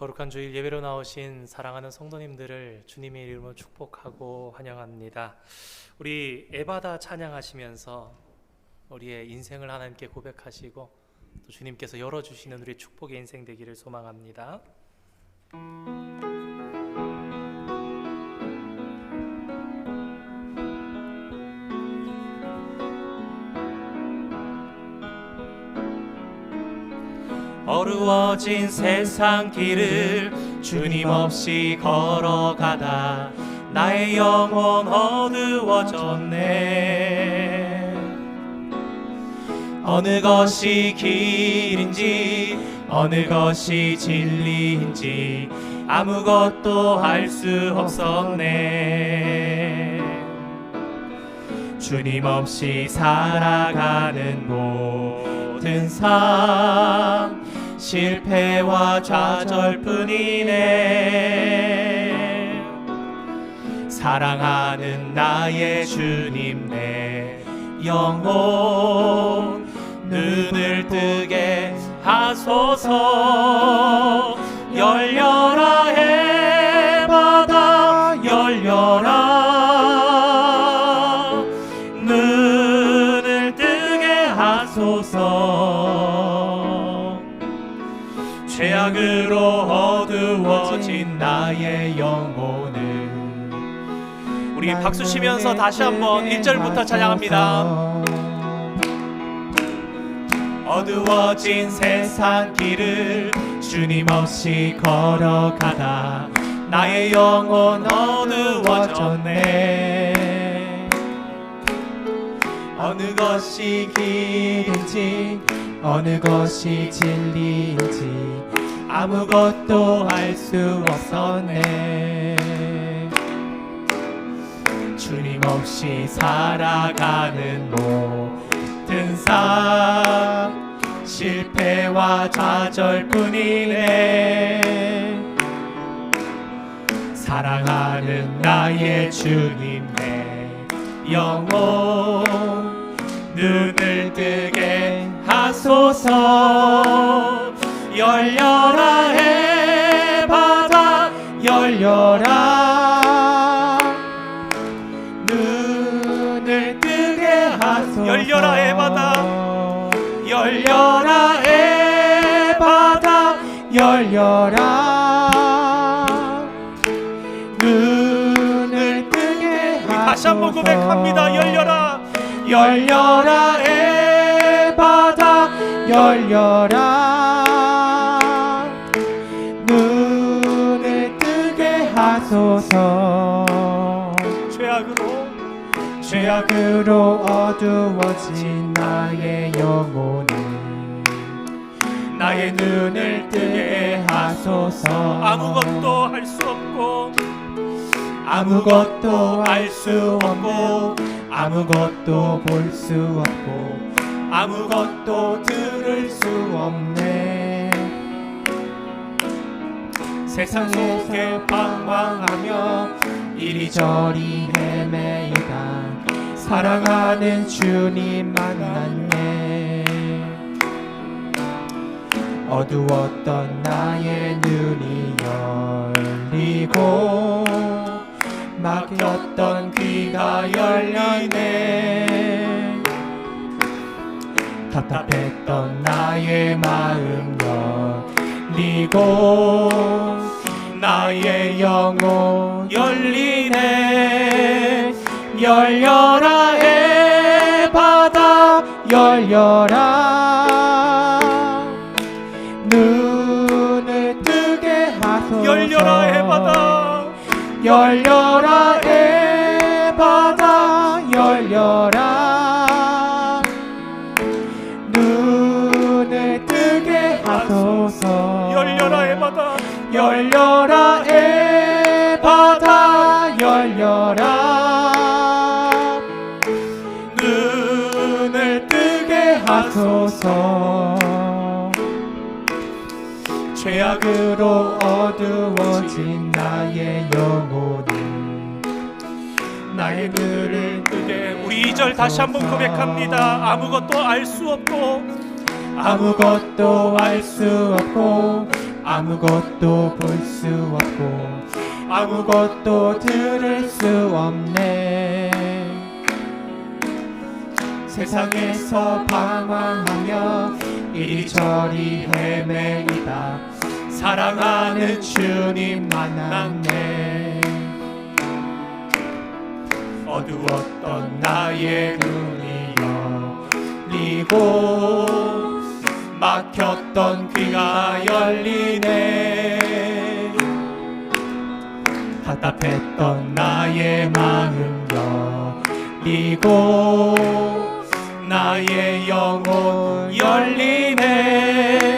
거룩한 주일 예배로 나오신 사랑하는 성도님들을 주님의 이름으로 축복하고 환영합니다. 우리 에바다 찬양하시면서 우리의 인생을 하나님께 고백하시고 또 주님께서 열어주시는 우리 축복의 인생 되기를 소망합니다. 어두워진 세상 길을 주님 없이 걸어가다 나의 영혼 어두워졌네. 어느 것이 길인지 어느 것이 진리인지 아무것도 알 수 없었네. 주님 없이 살아가는 모든 삶 실패와 좌절뿐이네. 사랑하는 나의 주님 내 영혼 눈을 뜨게 하소서. 열려라 해바다 열려라 눈을 뜨게 하소서. 죄악으로 어두워진 나의 영혼을 우리 박수 치면서 다시 한번 1절부터 찬양합니다. 어두워진 세상 길을 주님 없이 걸어가다 나의 영혼 어두워졌네. 어느 것이 길인지 어느 것이 진리인지 아무것도 알 수 없었네. 주님 없이 살아가는 모든 삶 실패와 좌절뿐이네. 사랑하는 나의 주님 내 영혼 눈을 뜨게 하소서. 열려라 해바다 열려라 눈을 뜨게 하소서. 열려라 해바다 열려라 해바다 열려라 눈을 뜨게 하소서. 다시 한번 고백합니다. 열려라 열려라 해바다 열려라 눈을 뜨게 하소서. 죄악으로 어두워진 나의 영혼을 나의 눈을 뜨게 하소서. 아무것도 할 수 없고 아무것도 알 수 없고 아무것도 볼 수 없고 아무것도 들을 수 없네. 세상 속에 방황하며 이리저리 헤매이다 사랑하는 주님 만났네. 어두웠던 나의 눈이 열리고 막혔던 귀가 열리네. 답답했던 나의 마음 열리고 나의 영혼 열리네. 열려라 해바다 열려라 눈을 뜨게 하소서. 열려라 해바다 열려라 해바다 열려라 눈을 뜨게 하소서. 열려라 해바다 열려라 해바다 열려라 눈을 뜨게 하소서. 죄악으로 어두워진 나의 영혼을 나의 눈을 뜨게. 우리 2절 다시 한번 고백합니다. 아무것도 알 수 없고 아무것도 알 수 없고 아무것도 볼 수 없고 아무것도 들을 수 없네. 세상에서 방황하며 이리저리 헤매이다 사랑하는 주님 만났네. 어두웠던 나의 눈이 열리고 막혔던 귀가 열리네. 답답했던 나의 마음 열리고 나의 영혼 열리네.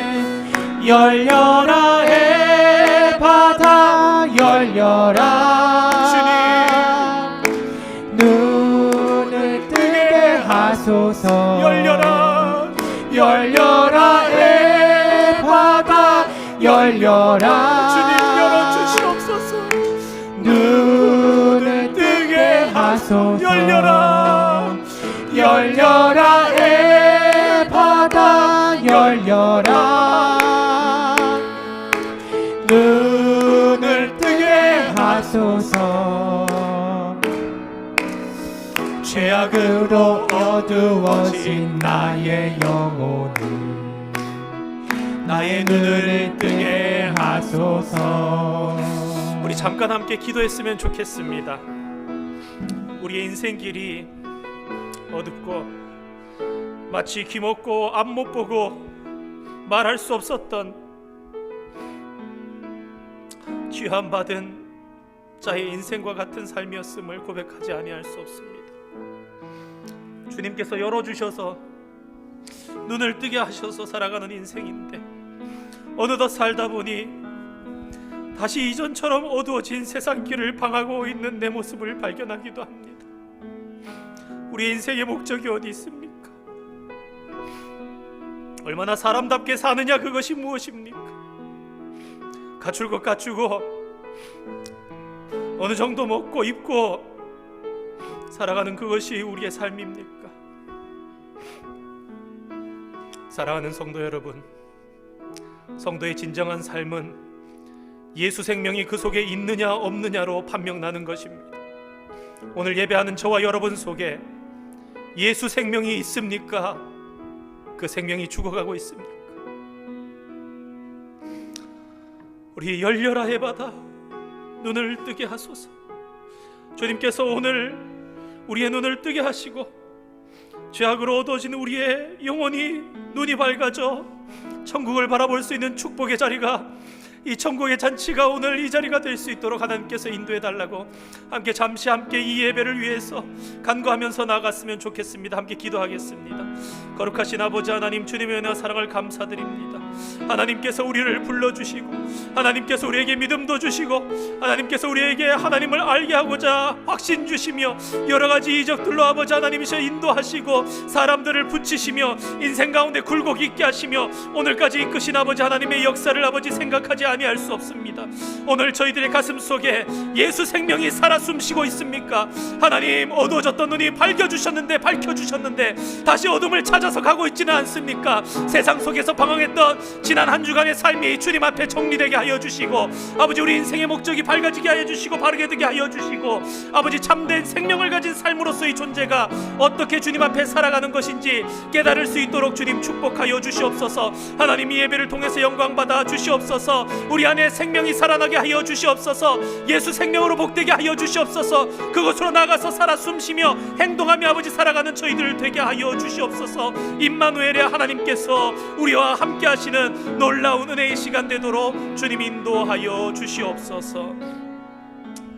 열려라 에바다 열려라. 주님 눈을 뜨게 하소서. 열려라 열려라 에바다 열려라. 주님 열어주시옵소서. 눈을 뜨게 하소서. 열려라 열려라 에바다 열려라. 눈을 뜨게 하소서. 죄악으로 어두워진 나의 영혼을 나의 눈을 뜨게 하소서. 우리 잠깐 함께 기도했으면 좋겠습니다. 우리의 인생길이 어둡고 마치 귀먹고 앞 못 보고 말할 수 없었던 취함받은 자의 인생과 같은 삶이었음을 고백하지 아니할 수 없습니다. 주님께서 열어주셔서 눈을 뜨게 하셔서 살아가는 인생인데 어느덧 살다 보니 다시 이전처럼 어두워진 세상길을 방하고 있는 내 모습을 발견하기도 합니다. 우리 인생의 목적이 어디 있습니까? 얼마나 사람답게 사느냐, 그것이 무엇입니까? 갖출 것 갖추고 어느 정도 먹고 입고 살아가는 그것이 우리의 삶입니까? 사랑하는 성도 여러분, 성도의 진정한 삶은 예수 생명이 그 속에 있느냐 없느냐로 판명나는 것입니다. 오늘 예배하는 저와 여러분 속에 예수 생명이 있습니까? 그 생명이 죽어가고 있습니까? 우리 열려라 해바다 눈을 뜨게 하소서. 주님께서 오늘 우리의 눈을 뜨게 하시고 죄악으로 어두워진 우리의 영혼이 눈이 밝아져 천국을 바라볼 수 있는 축복의 자리가, 이 천국의 잔치가 오늘 이 자리가 될 수 있도록 하나님께서 인도해 달라고 잠시 함께 이 예배를 위해서 간구하면서 나아갔으면 좋겠습니다. 함께 기도하겠습니다. 거룩하신 아버지 하나님, 주님의 은혜와 사랑을 감사드립니다. 하나님께서 우리를 불러주시고 하나님께서 우리에게 믿음도 주시고 하나님께서 우리에게 하나님을 알게 하고자 확신 주시며 여러 가지 이적들로 아버지 하나님이셔 인도하시고 사람들을 붙이시며 인생 가운데 굴곡 있게 하시며 오늘까지 이끄신 아버지 하나님의 역사를 아버지 생각하지 아니할 수 없습니다. 오늘 저희들의 가슴 속에 예수 생명이 살아 숨쉬고 있습니까? 하나님, 어두워졌던 눈이 밝혀주셨는데 다시 어둠을 찾아서 가고 있지는 않습니까? 세상 속에서 방황했던 지난 한 주간의 삶이 주님 앞에 정리되게 하여 주시고 아버지 우리 인생의 목적이 밝아지게 하여 주시고 바르게 되게 하여 주시고 아버지 참된 생명을 가진 삶으로서의 존재가 어떻게 주님 앞에 살아가는 것인지 깨달을 수 있도록 주님 축복하여 주시옵소서. 하나님, 이 예배를 통해서 영광받아 주시옵소서. 우리 안에 생명이 살아나게 하여 주시옵소서. 예수 생명으로 복되게 하여 주시옵소서. 그곳으로 나가서 살아 숨쉬며 행동하며 아버지 살아가는 저희들을 되게 하여 주시옵소서. 임마누엘의 하나님께서 우리와 함께 하시는 놀라운 은혜의 시간 되도록 주님 인도하여 주시옵소서.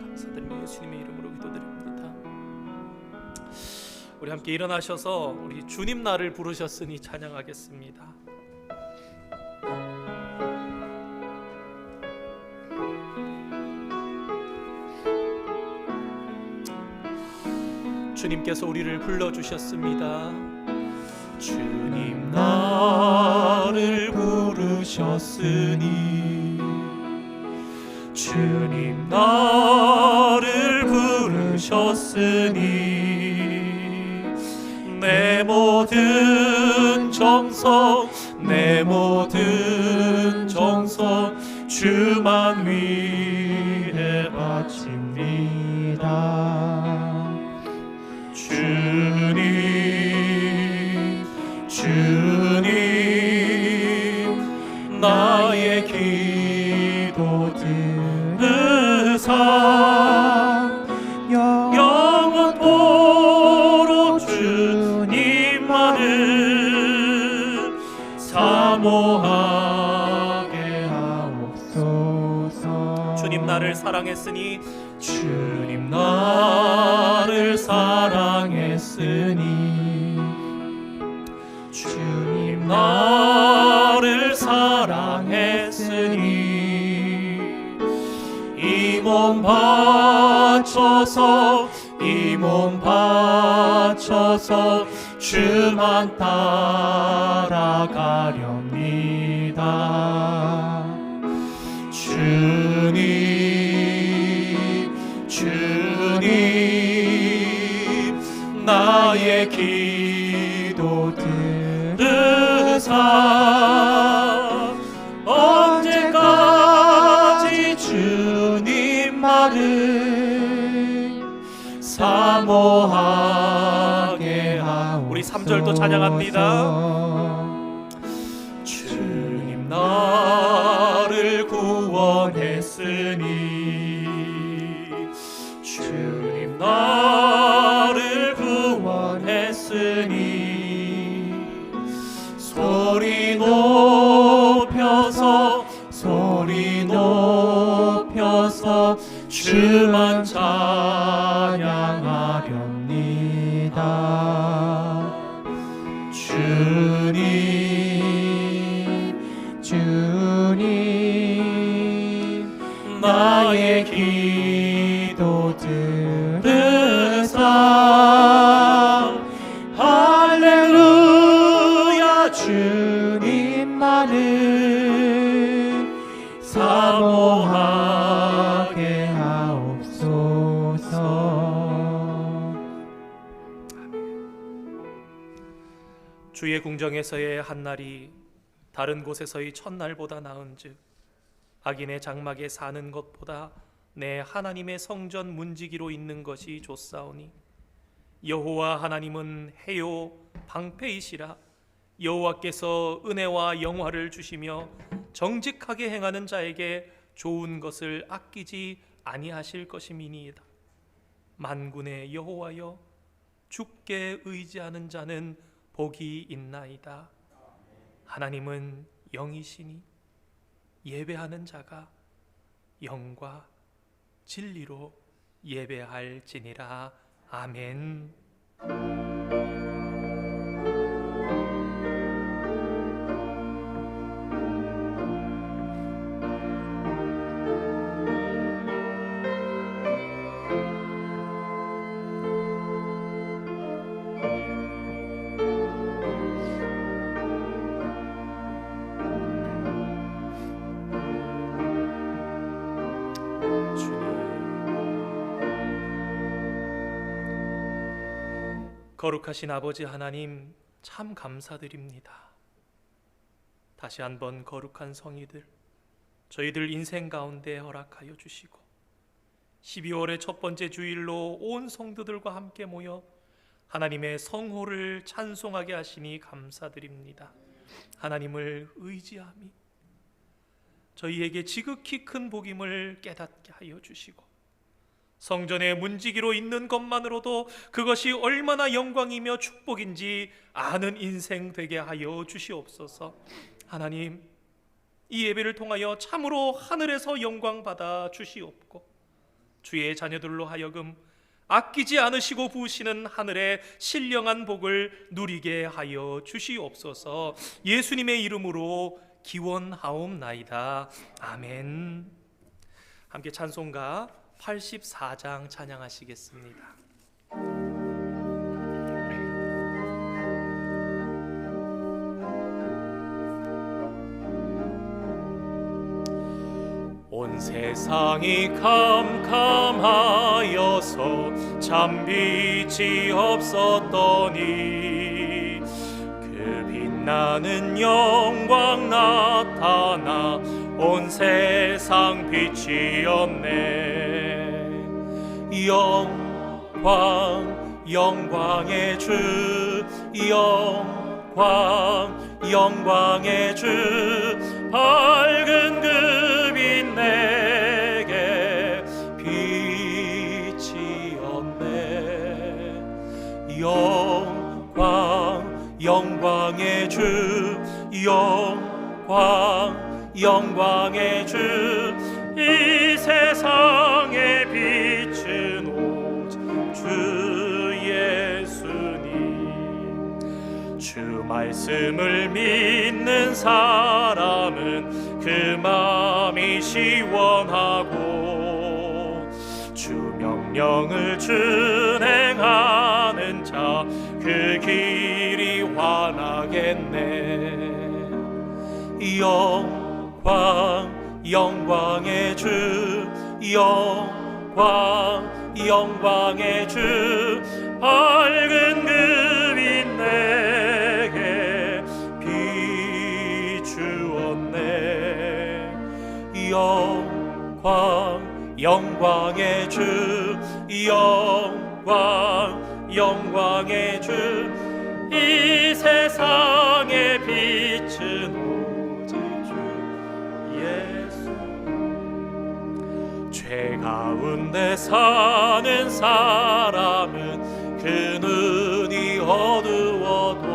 감사드리며 예수님의 이름으로 기도드립니다. 우리 함께 일어나셔서 우리 주님 나를 부르셨으니 찬양하겠습니다. 주님께서 우리를 불러주셨습니다. 주님 나를 부르셨으니 주님 나를 부르셨으니 내 모든 정성 내 모든 정성 주만 위해 바칩니다. 주님, 주님, 나의 기도 들으사 영원토록 주님만을 사모하게 하옵소서. 주님 나를 사랑했으니 주님 나를 사랑했으니 주님 나를 사랑했으니 이 몸 바쳐서 이 몸 바쳐서 주만 따라가렵니다. 주님, 주님, 나의 기도 들으사 언제까지 주님만을 사모하게 하옵소서. 우리 3절도 찬양합니다. 주님 나를 구원했으니 주님 나를 구원했으니 소리 높여서 주만 찬양하렵니다. 주님, 주님, 나의 기도 들으사 할렐루야 주님만을 사모하게 하옵소서. 주의 궁정에서의 한날이 다른 곳에서의 첫날보다 나은즉 악인의 장막에 사는 것보다 내 하나님의 성전 문지기로 있는 것이 좋사오니 여호와 하나님은 해요 방패이시라. 여호와께서 은혜와 영화를 주시며 정직하게 행하는 자에게 좋은 것을 아끼지 아니하실 것임이니이다. 만군의 여호와여, 주께 의지하는 자는 복이 있나이다. 하나님은 영이시니 예배하는 자가 영과 진리로 예배할지니라. 아멘. 거룩하신 아버지 하나님, 참 감사드립니다. 다시 한번 거룩한 성의들 저희들 인생 가운데 허락하여 주시고 12월의 첫 번째 주일로 온 성도들과 함께 모여 하나님의 성호를 찬송하게 하시니 감사드립니다. 하나님을 의지함이 저희에게 지극히 큰 복임을 깨닫게 하여 주시고 성전의 문지기로 있는 것만으로도 그것이 얼마나 영광이며 축복인지 아는 인생 되게 하여 주시옵소서. 하나님, 이 예배를 통하여 참으로 하늘에서 영광 받아 주시옵고 주의 자녀들로 하여금 아끼지 않으시고 부으시는 하늘의 신령한 복을 누리게 하여 주시옵소서. 예수님의 이름으로 기원하옵나이다. 아멘. 함께 찬송가 84장 찬양하시겠습니다. 온 세상이 캄캄하여서 참 빛이 없었더니 그 빛나는 영광 나타나 온 세상 빛이었네. 영광의 주, 영광의 주, 밝은 그 빛 내게 빛이었네. 영광의 주, 영광의 주, 이 세상에 빛은 오직 주 예수님. 주 말씀을 믿는 사람은 그 마음이 시원하고, 주 명령을 준행하는 자 그 길이 환하겠네. 영광의 주, 영광의 주, 밝은 그 빛 내게 비추었네. 영광의 주, 영광의 주, 이 세상의 빛은 오직 주 예수. 죄 가운데 사는 사람은 그 눈이 어두워도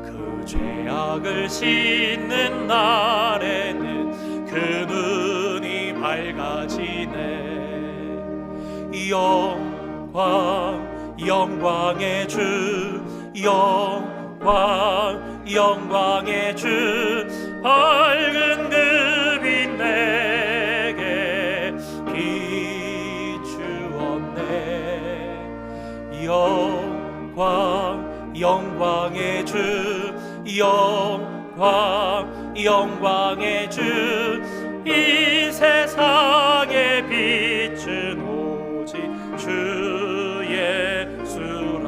그 죄악을 씻는 날에는 그 눈이 밝아지네. 영광의 주, 영광의 주, 밝은 그 빛 내게 비추었네. 영광의 주, 영광의 주, 이 세상의 빛은 오직 주 예수라.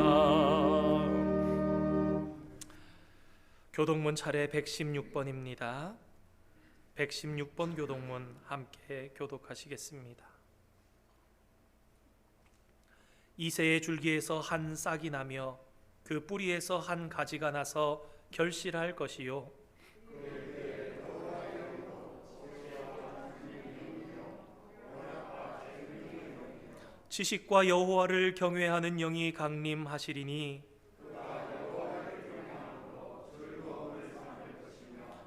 교동문 차례 116번입니다. 116번 교동문 함께 교독하시겠습니다. 이새의 줄기에서 한 싹이 나며 그 뿌리에서 한 가지가 나서 결실할 것이요, 지식과 여호와를 경외하는 영이 강림하시리니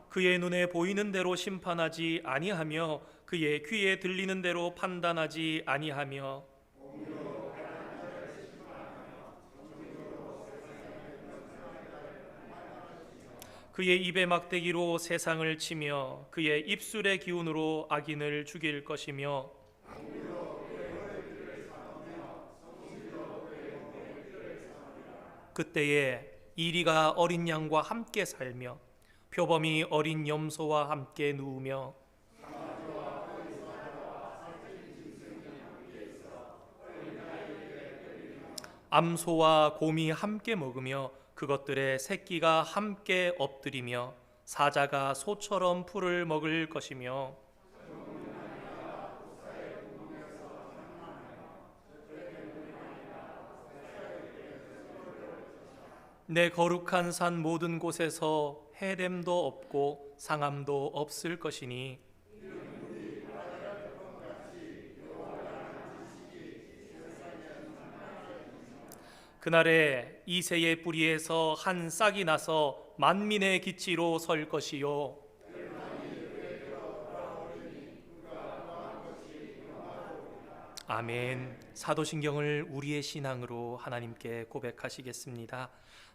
그의 눈에 보이는 대로 심판하지 아니하며 그의 귀에 들리는 대로 판단하지 아니하며 그의 입의 막대기로 세상을 치며 그의 입술의 기운으로 악인을 죽일 것이며 그때에 이리가 어린 양과 함께 살며 표범이 어린 염소와 함께 누우며 암소와 곰이 함께 먹으며 그것들의 새끼가 함께 엎드리며 사자가 소처럼 풀을 먹을 것이며 내 거룩한 산 모든 곳에서 해됨도 없고 상함도 없을 것이니 그날에 이새의 뿌리에서 한 싹이 나서 만민의 기치로 설 것이요, 아멘. 사도신경을 우리의 신앙으로 하나님께 고백하시겠습니다.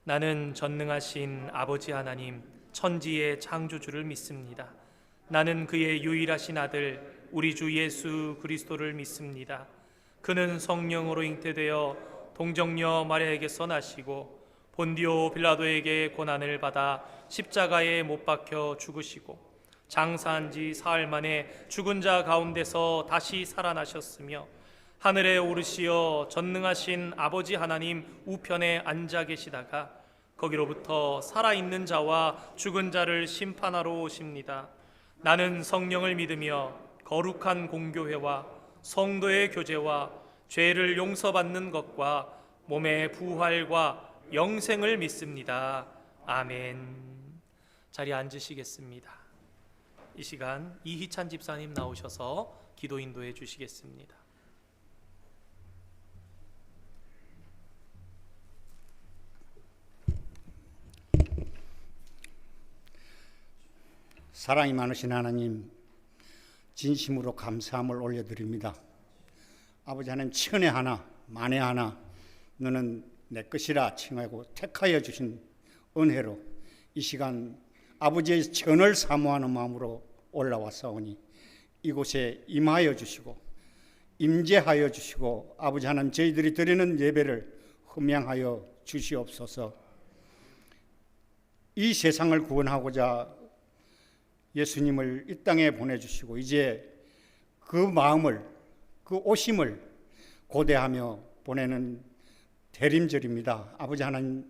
나는 전능하신 아버지 하나님, 천지의 창조주를 믿습니다. 나는 그의 유일하신 아들 우리 주 예수 그리스도를 믿습니다. 그는 성령으로 잉태되어 동정녀 마리아에게서 나시고 본디오 빌라도에게 고난을 받아 십자가에 못 박혀 죽으시고 장사한 지 사흘 만에 죽은 자 가운데서 다시 살아나셨으며 하늘에 오르시어 전능하신 아버지 하나님 우편에 앉아 계시다가 거기로부터 살아있는 자와 죽은 자를 심판하러 오십니다. 나는 성령을 믿으며 거룩한 공교회와 성도의 교제와 죄를 용서받는 것과 몸의 부활과 영생을 믿습니다. 아멘. 자리에 앉으시겠습니다. 이 시간 이희찬 집사님 나오셔서 기도 인도해 주시겠습니다. 사랑이 많으신 하나님, 진심으로 감사함을 올려드립니다. 아버지 하나님, 천에 하나 만에 하나 너는 내 것이라 칭하고 택하여 주신 은혜로 이 시간 아버지의 전을 사모하는 마음으로 올라왔사오니 이곳에 임하여 주시고 임재하여 주시고 아버지 하나님, 저희들이 드리는 예배를 흠양하여 주시옵소서. 이 세상을 구원하고자 예수님을 이 땅에 보내주시고 이제 그 마음을, 그 오심을 고대하며 보내는 대림절입니다. 아버지 하나님,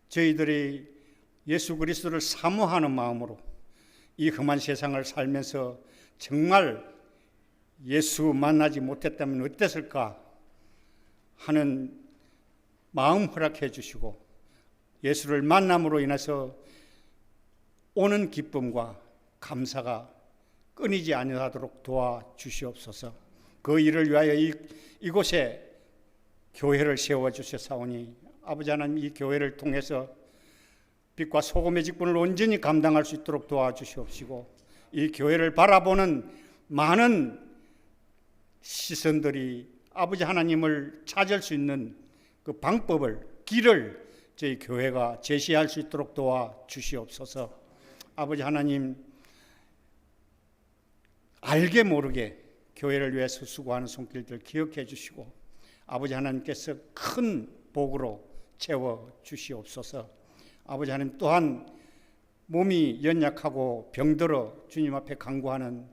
저희들이 예수 그리스도를 사모하는 마음으로 이 험한 세상을 살면서 정말 예수 만나지 못했다면 어땠을까 하는 마음 허락해 주시고 예수를 만남으로 인해서 오는 기쁨과 감사가 끊이지 아니하도록 도와주시옵소서. 그 일을 위하여 이곳에 교회를 세워주셨사오니 아버지 하나님, 이 교회를 통해서 빛과 소금의 직분을 온전히 감당할 수 있도록 도와주시옵시고 이 교회를 바라보는 많은 시선들이 아버지 하나님을 찾을 수 있는 그 방법을, 길을 저희 교회가 제시할 수 있도록 도와주시옵소서. 아버지 하나님, 알게 모르게 교회를 위해서 수고하는 손길들 기억해 주시고 아버지 하나님께서 큰 복으로 채워 주시옵소서. 아버지 하나님, 또한 몸이 연약하고 병들어 주님 앞에 간구하는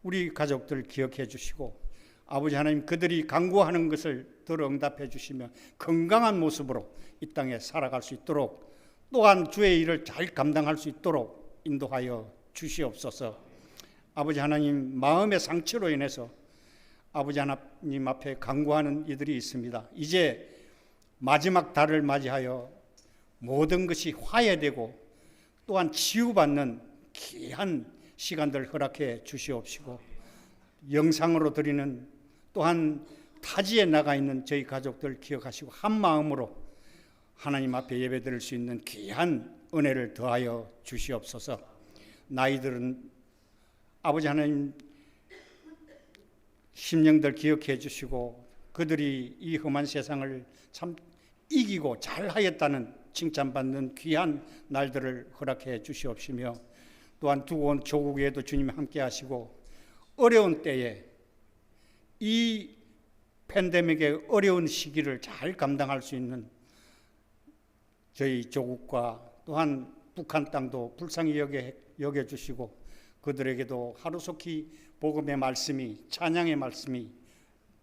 우리 가족들 기억해 주시고 아버지 하나님, 그들이 간구하는 것을 들어 응답해 주시며 건강한 모습으로 이 땅에 살아갈 수 있도록 또한 주의 일을 잘 감당할 수 있도록 인도하여 주시옵소서. 아버지 하나님, 마음의 상처로 인해서 아버지 하나님 앞에 간구하는 이들이 있습니다. 이제 마지막 달을 맞이하여 모든 것이 화해되고 또한 치유받는 귀한 시간들 허락해 주시옵시고 영상으로 드리는 또한 타지에 나가 있는 저희 가족들 기억하시고 한 마음으로 하나님 앞에 예배드릴 수 있는 귀한 은혜를 더하여 주시옵소서. 나이들은 아버지 하나님, 심령들 기억해 주시고 그들이 이 험한 세상을 참 이기고 잘하였다는 칭찬받는 귀한 날들을 허락해 주시옵시며 또한 두고 온 조국에도 주님 함께 하시고 어려운 때에 이 팬데믹의 어려운 시기를 잘 감당할 수 있는 저희 조국과 또한 북한 땅도 불쌍히 여겨주시고 그들에게도 하루속히 복음의 말씀이, 찬양의 말씀이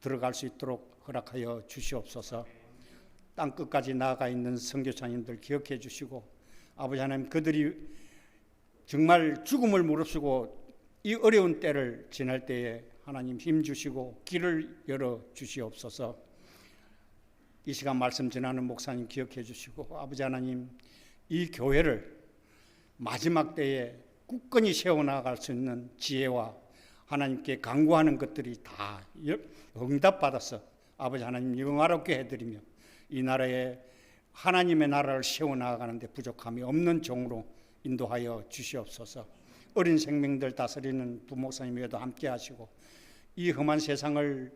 들어갈 수 있도록 허락하여 주시옵소서. 땅끝까지 나아가 있는 선교사님들 기억해 주시고 아버지 하나님, 그들이 정말 죽음을 무릅쓰고 이 어려운 때를 지날 때에 하나님 힘 주시고 길을 열어 주시옵소서. 이 시간 말씀 전하는 목사님 기억해 주시고 아버지 하나님, 이 교회를 마지막 때에 굳건히 세워나갈 수 있는 지혜와 하나님께 간구하는 것들이 다 응답받아서 아버지 하나님 영화롭게 해드리며 이 나라에 하나님의 나라를 세워나가는데 부족함이 없는 종으로 인도하여 주시옵소서. 어린 생명들 다스리는 부목사님에도 함께 하시고 이 험한 세상을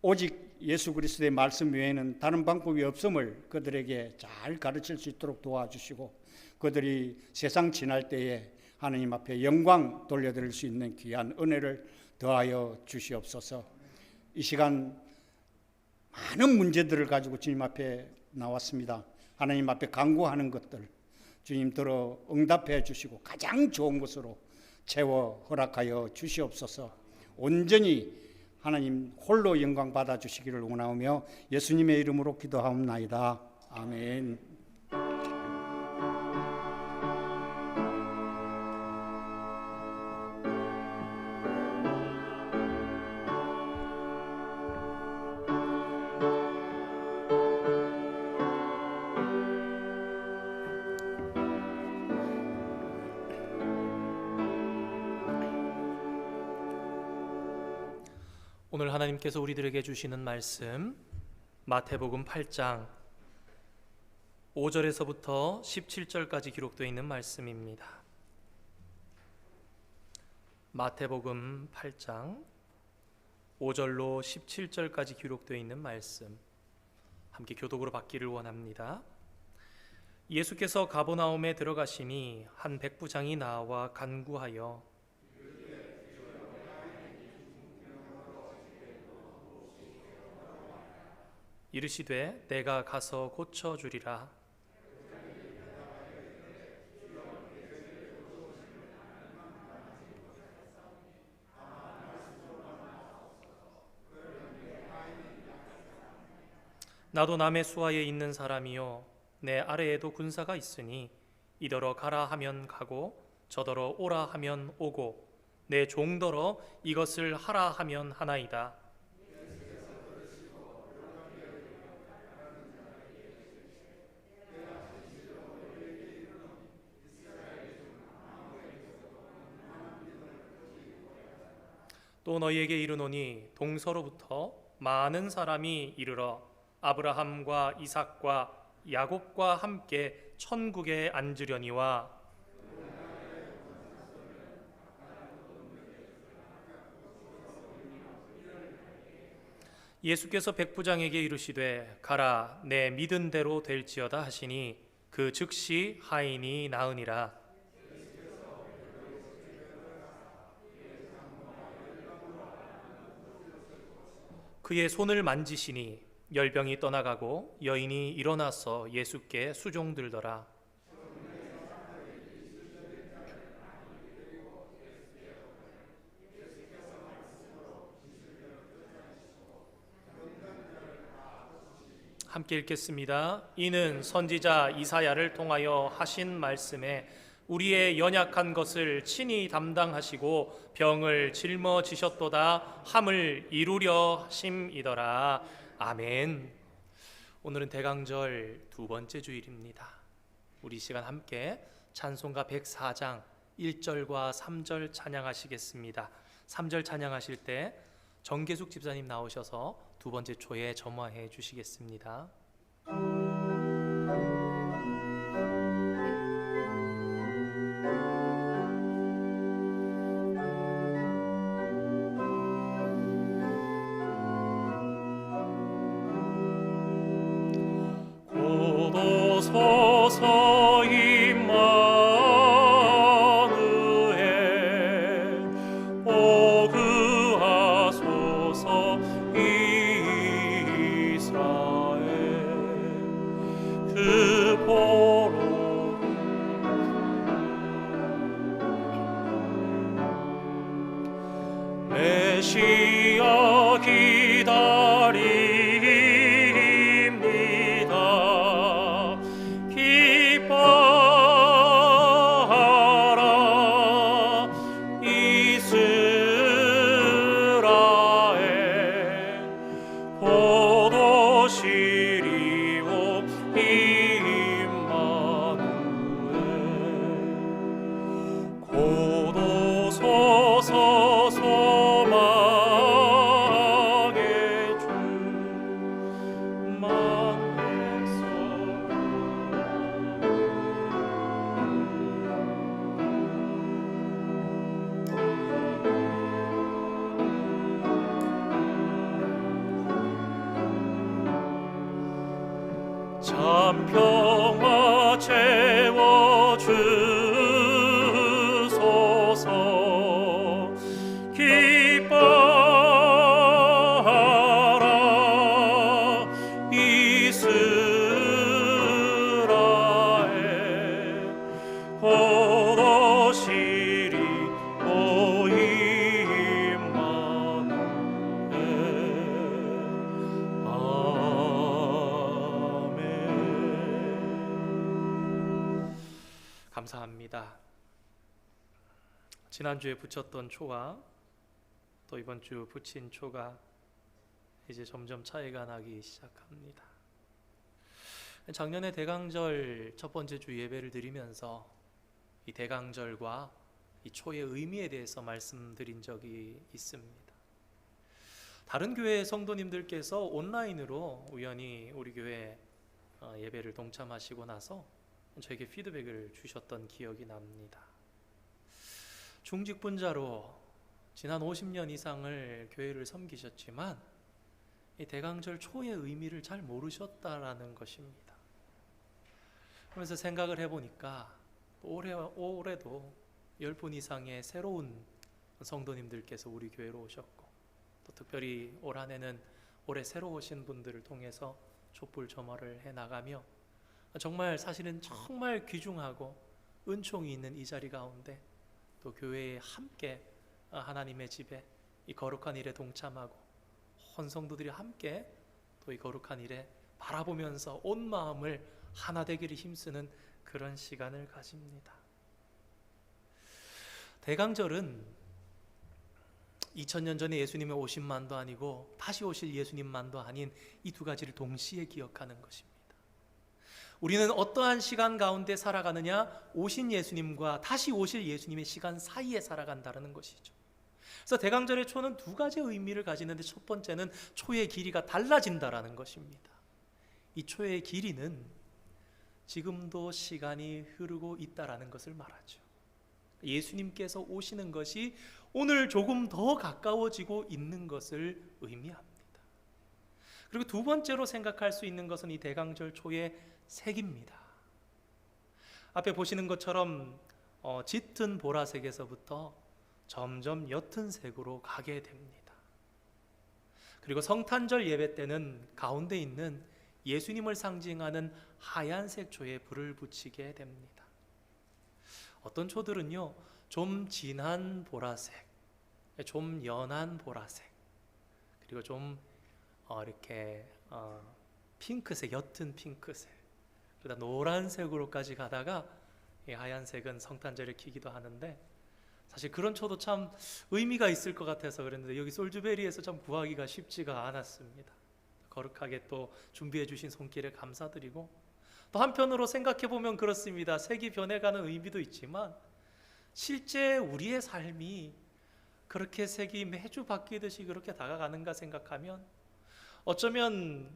오직 예수 그리스도의 말씀 외에는 다른 방법이 없음을 그들에게 잘 가르칠 수 있도록 도와주시고 그들이 세상 지날 때에 하나님 앞에 영광 돌려드릴 수 있는 귀한 은혜를 더하여 주시옵소서. 이 시간 많은 문제들을 가지고 주님 앞에 나왔습니다. 하나님 앞에 간구하는 것들 주님 들어 응답해 주시고 가장 좋은 것으로 채워 허락하여 주시옵소서. 온전히 하나님 홀로 영광 받아 주시기를 원하오며 예수님의 이름으로 기도하옵나이다. 아멘. 오늘 하나님께서 우리들에게 주시는 말씀 마태복음 8장 5절에서부터 17절까지 기록되어 있는 말씀입니다. 마태복음 8장 5절로 17절까지 기록되어 있는 말씀 함께 교독으로 받기를 원합니다. 예수께서 가버나움에 들어가시니 한 백부장이 나와 간구하여 이르시되 내가 가서 고쳐주리라. 나도 남의 수하에 있는 사람이요 내 아래에도 군사가 있으니 이더러 가라 하면 가고 저더러 오라 하면 오고 내 종더러 이것을 하라 하면 하나이다. 또 너희에게 이르노니 동서로부터 많은 사람이 이르러 아브라함과 이삭과 야곱과 함께 천국에 앉으려니와 예수께서 백부장에게 이르시되 가라 내 믿은 대로 될지어다 하시니 그 즉시 하인이 나으니라. 그의 손을 만지시니 열병이 떠나가고 여인이 일어나서 예수께 수종들더라. 함께 읽겠습니다. 이는 선지자 이사야를 통하여 하신 말씀에 우리의 연약한 것을 친히 담당하시고 병을 짊어지셨도다 함을 이루려 하심이더라. 아멘. 오늘은 대강절 두 번째 주일입니다. 우리 시간 함께 찬송가 104장 1절과 3절 찬양하시겠습니다. 3절 찬양하실 때 정계숙 집사님 나오셔서 두 번째 초에 점화해 주시겠습니다. 서서 임마누엘 오 그하소서 이스라엘 그 보로 메시아 기다립니다. 기뻐하라 이스라엘 포도시리오 임마누엘 고도소서 소망의 주 만났소. 참 평화 채워주소서. 기뻐하라 이스라엘 포도시리 오 임마누엘. 아멘. 감사합니다. 지난주에 붙였던 초가 또 이번 주 붙인 초가 이제 점점 차이가 나기 시작합니다. 작년에 대강절 첫 번째 주 예배를 드리면서 이 대강절과 이 초의 의미에 대해서 말씀드린 적이 있습니다. 다른 교회 성도님들께서 온라인으로 우연히 우리 교회 예배를 동참하시고 나서 저에게 피드백을 주셨던 기억이 납니다. 중직분자로 지난 50년 이상을 교회를 섬기셨지만 이 대강절 초의 의미를 잘 모르셨다라는 것입니다. 그러면서 생각을 해보니까 올해도 10분 이상의 새로운 성도님들께서 우리 교회로 오셨고, 또 특별히 올 한 해는 올해 새로 오신 분들을 통해서 촛불 점화를 해나가며 정말 사실은 정말 귀중하고 은총이 있는 이 자리 가운데 또 교회에 함께 하나님의 집에 이 거룩한 일에 동참하고 온 성도들이 함께 또 이 거룩한 일에 바라보면서 온 마음을 하나 되기를 힘쓰는 그런 시간을 가집니다. 대강절은 2000년 전에 예수님의 오심만도 아니고 다시 오실 예수님만도 아닌 이 두 가지를 동시에 기억하는 것입니다. 우리는 어떠한 시간 가운데 살아가느냐? 오신 예수님과 다시 오실 예수님의 시간 사이에 살아간다는 것이죠. 그래서 대강절의 초는 두 가지의 의미를 가지는데, 첫 번째는 초의 길이가 달라진다라는 것입니다. 이 초의 길이는 지금도 시간이 흐르고 있다라는 것을 말하죠. 예수님께서 오시는 것이 오늘 조금 더 가까워지고 있는 것을 의미합니다. 그리고 두 번째로 생각할 수 있는 것은 이 대강절 초의 색입니다. 앞에 보시는 것처럼 짙은 보라색에서부터 점점 옅은 색으로 가게 됩니다. 그리고 성탄절 예배 때는 가운데 있는 예수님을 상징하는 하얀색 초에 불을 붙이게 됩니다. 어떤 초들은요, 좀 진한 보라색, 좀 연한 보라색, 그리고 좀 이렇게 핑크색, 옅은 핑크색, 그러다 노란색으로까지 가다가 이 하얀색은 성탄절에 키기도 하는데, 사실 그런 초도 참 의미가 있을 것 같아서 그랬는데 여기 솔주베리에서 참 구하기가 쉽지가 않았습니다. 거룩하게 또 준비해 주신 손길에 감사드리고, 또 한편으로 생각해 보면 그렇습니다. 색이 변해가는 의미도 있지만 실제 우리의 삶이 그렇게 색이 매주 바뀌듯이 그렇게 다가가는가 생각하면, 어쩌면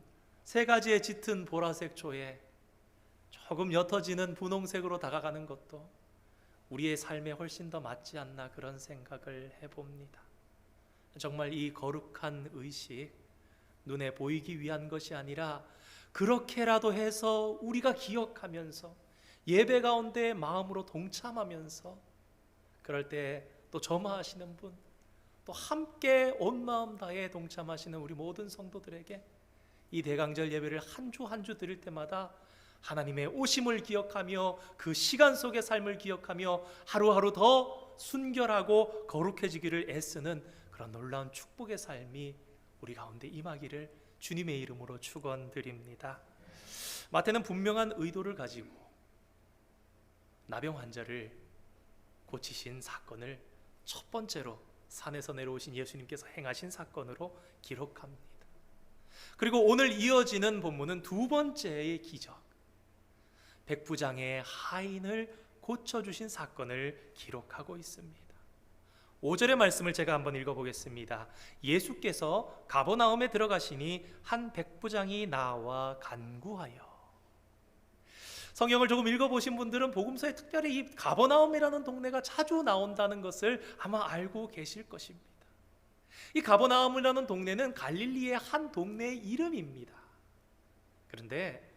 세 가지의 짙은 보라색 초에 조금 옅어지는 분홍색으로 다가가는 것도 우리의 삶에 훨씬 더 맞지 않나, 그런 생각을 해봅니다. 정말 이 거룩한 의식, 눈에 보이기 위한 것이 아니라 그렇게라도 해서 우리가 기억하면서 예배 가운데 마음으로 동참하면서, 그럴 때 또 점화하시는 분, 또 함께 온 마음 다해 동참하시는 우리 모든 성도들에게 이 대강절 예배를 한 주 한 주 드릴 때마다 하나님의 오심을 기억하며 그 시간 속의 삶을 기억하며 하루하루 더 순결하고 거룩해지기를 애쓰는 그런 놀라운 축복의 삶이 우리 가운데 임하기를 주님의 이름으로 축원드립니다. 마태는 분명한 의도를 가지고 나병 환자를 고치신 사건을 첫 번째로 산에서 내려오신 예수님께서 행하신 사건으로 기록합니다. 그리고 오늘 이어지는 본문은 두 번째의 기적, 백부장의 하인을 고쳐주신 사건을 기록하고 있습니다. 5절의 말씀을 제가 한번 읽어보겠습니다. 예수께서 가버나움에 들어가시니 한 백부장이 나와 간구하여. 성경을 조금 읽어보신 분들은 복음서에 특별히 이 가버나움이라는 동네가 자주 나온다는 것을 아마 알고 계실 것입니다. 이 가버나움이라는 동네는 갈릴리의 한 동네의 이름입니다. 그런데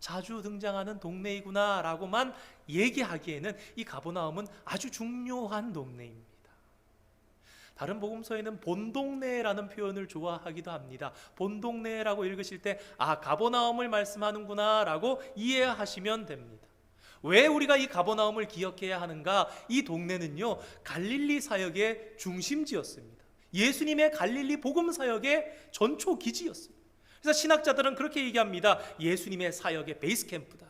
자주 등장하는 동네이구나 라고만 얘기하기에는 이 가버나움은 아주 중요한 동네입니다. 다른 복음서에는 본동네라는 표현을 좋아하기도 합니다. 본동네라고 읽으실 때 가버나움을 말씀하는구나 라고 이해하시면 됩니다. 왜 우리가 이 가버나움을 기억해야 하는가? 이 동네는요, 갈릴리 사역의 중심지였습니다. 예수님의 갈릴리 복음 사역의 전초 기지였습니다. 그래서 신학자들은 그렇게 얘기합니다. 예수님의 사역의 베이스 캠프다.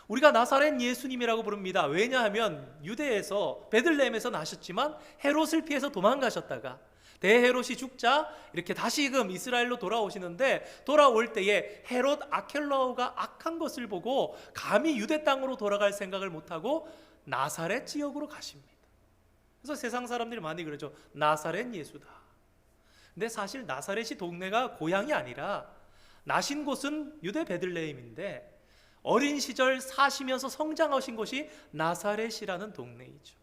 우리가 나사렛 예수님이라고 부릅니다. 왜냐하면 유대에서 베들레헴에서 나셨지만 헤롯을 피해서 도망가셨다가 대헤롯이 죽자 이렇게 다시금 이스라엘로 돌아오시는데, 돌아올 때에 헤롯 아켈라오가 악한 것을 보고 감히 유대 땅으로 돌아갈 생각을 못하고 나사렛 지역으로 가십니다. 그래서 세상 사람들이 많이 그러죠. 나사렛 예수다. 근데 사실 나사렛이 동네가 고향이 아니라 나신 곳은 유대 베들레헴인데 어린 시절 사시면서 성장하신 곳이 나사렛이라는 동네이죠.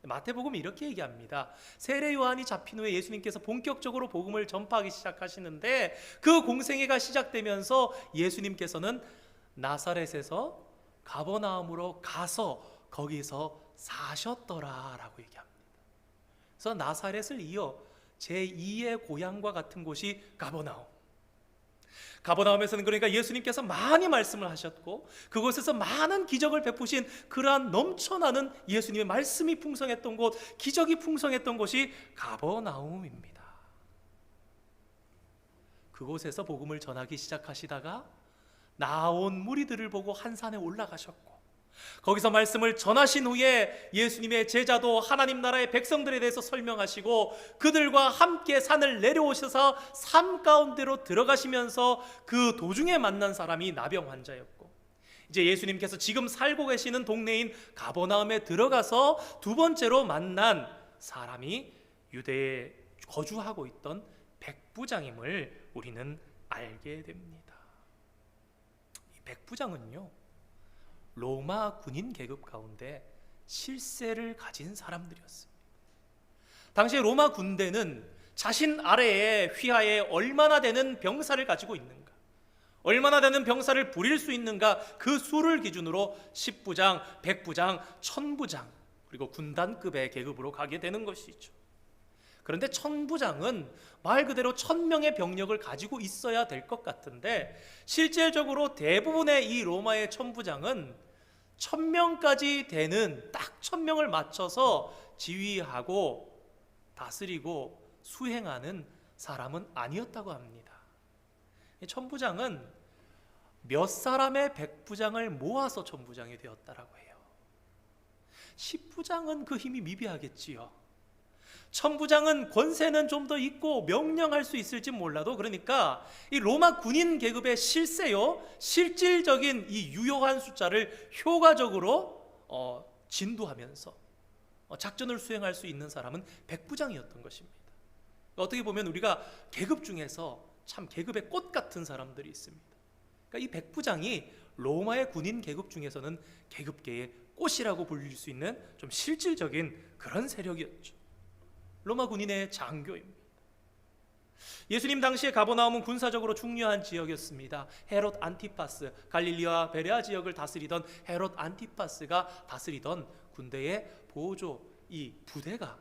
마태복음이 이렇게 얘기합니다. 세례 요한이 잡힌 후에 예수님께서 본격적으로 복음을 전파하기 시작하시는데 그 공생애가 시작되면서 예수님께서는 나사렛에서 가버나움으로 가서 거기서 사셨더라라고 얘기합니다. 그래서 나사렛을 이어 제2의 고향과 같은 곳이 가버나움. 가버나움에서는 그러니까 예수님께서 많이 말씀을 하셨고 그곳에서 많은 기적을 베푸신 그러한 넘쳐나는 예수님의 말씀이 풍성했던 곳, 기적이 풍성했던 곳이 가버나움입니다. 그곳에서 복음을 전하기 시작하시다가 나온 무리들을 보고 한 산에 올라가셨고 거기서 말씀을 전하신 후에 예수님의 제자도 하나님 나라의 백성들에 대해서 설명하시고 그들과 함께 산을 내려오셔서 삶 가운데로 들어가시면서 그 도중에 만난 사람이 나병 환자였고 이제 예수님께서 지금 살고 계시는 동네인 가버나움에 들어가서 두 번째로 만난 사람이 유대에 거주하고 있던 백부장임을 우리는 알게 됩니다. 이 백부장은요 로마 군인 계급 가운데 실세를 가진 사람들이었습니다. 당시에 로마 군대는 자신 아래에 휘하에 얼마나 되는 병사를 가지고 있는가, 얼마나 되는 병사를 부릴 수 있는가 그 수를 기준으로 10부장, 100부장, 1000부장 그리고 군단급의 계급으로 가게 되는 것이죠. 그런데 1000부장은 말 그대로 1000명의 병력을 가지고 있어야 될 것 같은데 실질적으로 대부분의 이 로마의 1000부장은 1000명까지 되는 딱 1000명을 맞춰서 지휘하고 다스리고 수행하는 사람은 아니었다고 합니다. 1000부장은 몇 사람의 100부장을 모아서 1000부장이 되었다라고 해요. 10부장은 그 힘이 미비하겠지요. 1000부장은 권세는 좀 더 있고 명령할 수 있을지 몰라도 그러니까 이 로마 군인 계급의 실세요 실질적인 이 유효한 숫자를 효과적으로 진두하면서 작전을 수행할 수 있는 사람은 백부장이었던 것입니다. 어떻게 보면 우리가 계급 중에서 참 계급의 꽃 같은 사람들이 있습니다. 그러니까 이 백부장이 로마의 군인 계급 중에서는 계급계의 꽃이라고 불릴 수 있는 좀 실질적인 그런 세력이었죠. 로마 군인의 장교입니다. 예수님 당시에 가버나움은 군사적으로 중요한 지역이었습니다. 헤롯 안티파스, 갈릴리와 베레아 지역을 다스리던 헤롯 안티파스가 다스리던 군대의 보조 이 부대가